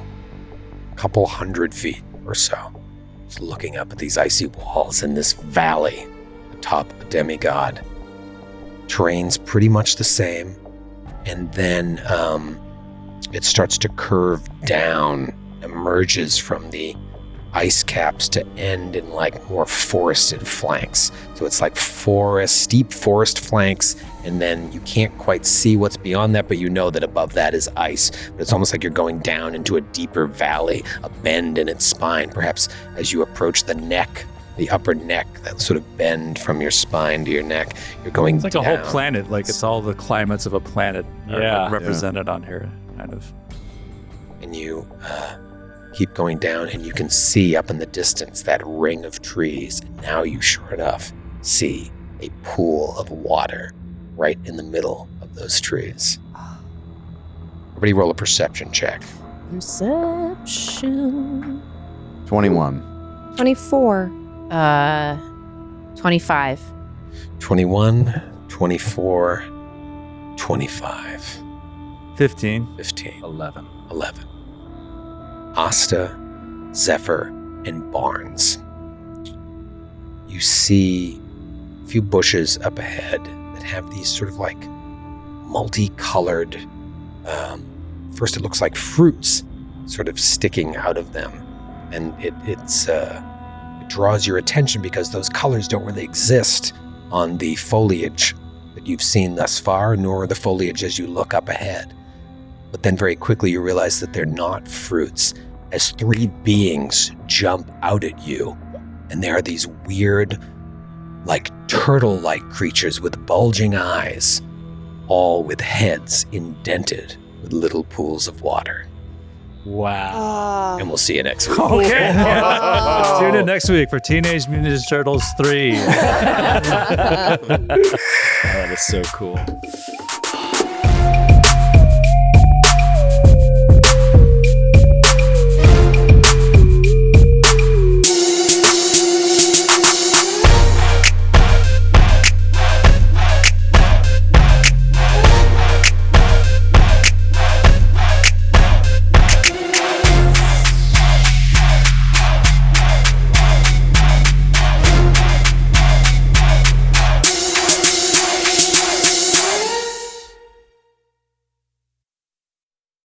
a couple 100 feet or so, just looking up at these icy walls in this valley atop a demigod. Terrain's pretty much the same, and then it starts to curve down, emerges from the ice caps to end in like more forested flanks. So it's like steep forest flanks, and then you can't quite see what's beyond that, but you know that above that is ice. But it's almost like you're going down into a deeper valley, a bend in its spine. Perhaps as you approach the neck, the upper neck, that sort of bend from your spine to your neck, you're going down. It's like a whole planet, like it's all the climates of a planet Yeah. are represented on here, kind of. And you keep going down, and you can see up in the distance that ring of trees. And now you, sure enough, see a pool of water right in the middle of those trees. Everybody roll a perception check. Perception. 21. 24. 25. 21, 24, 25, 15. 15, 11. 11. Asta, Zephyr, and Barnes. You see a few bushes up ahead that have these sort of like multicolored, first it looks like fruits sort of sticking out of them. And it draws your attention because those colors don't really exist on the foliage that you've seen thus far, nor the foliage as you look up ahead. But then very quickly you realize that they're not fruits, as 3 beings jump out at you. And they are these weird, like turtle-like creatures with bulging eyes, all with heads indented with little pools of water. Wow. And we'll see you next week. Okay. Tune in next week for Teenage Mutant Ninja Turtles 3. That is so cool.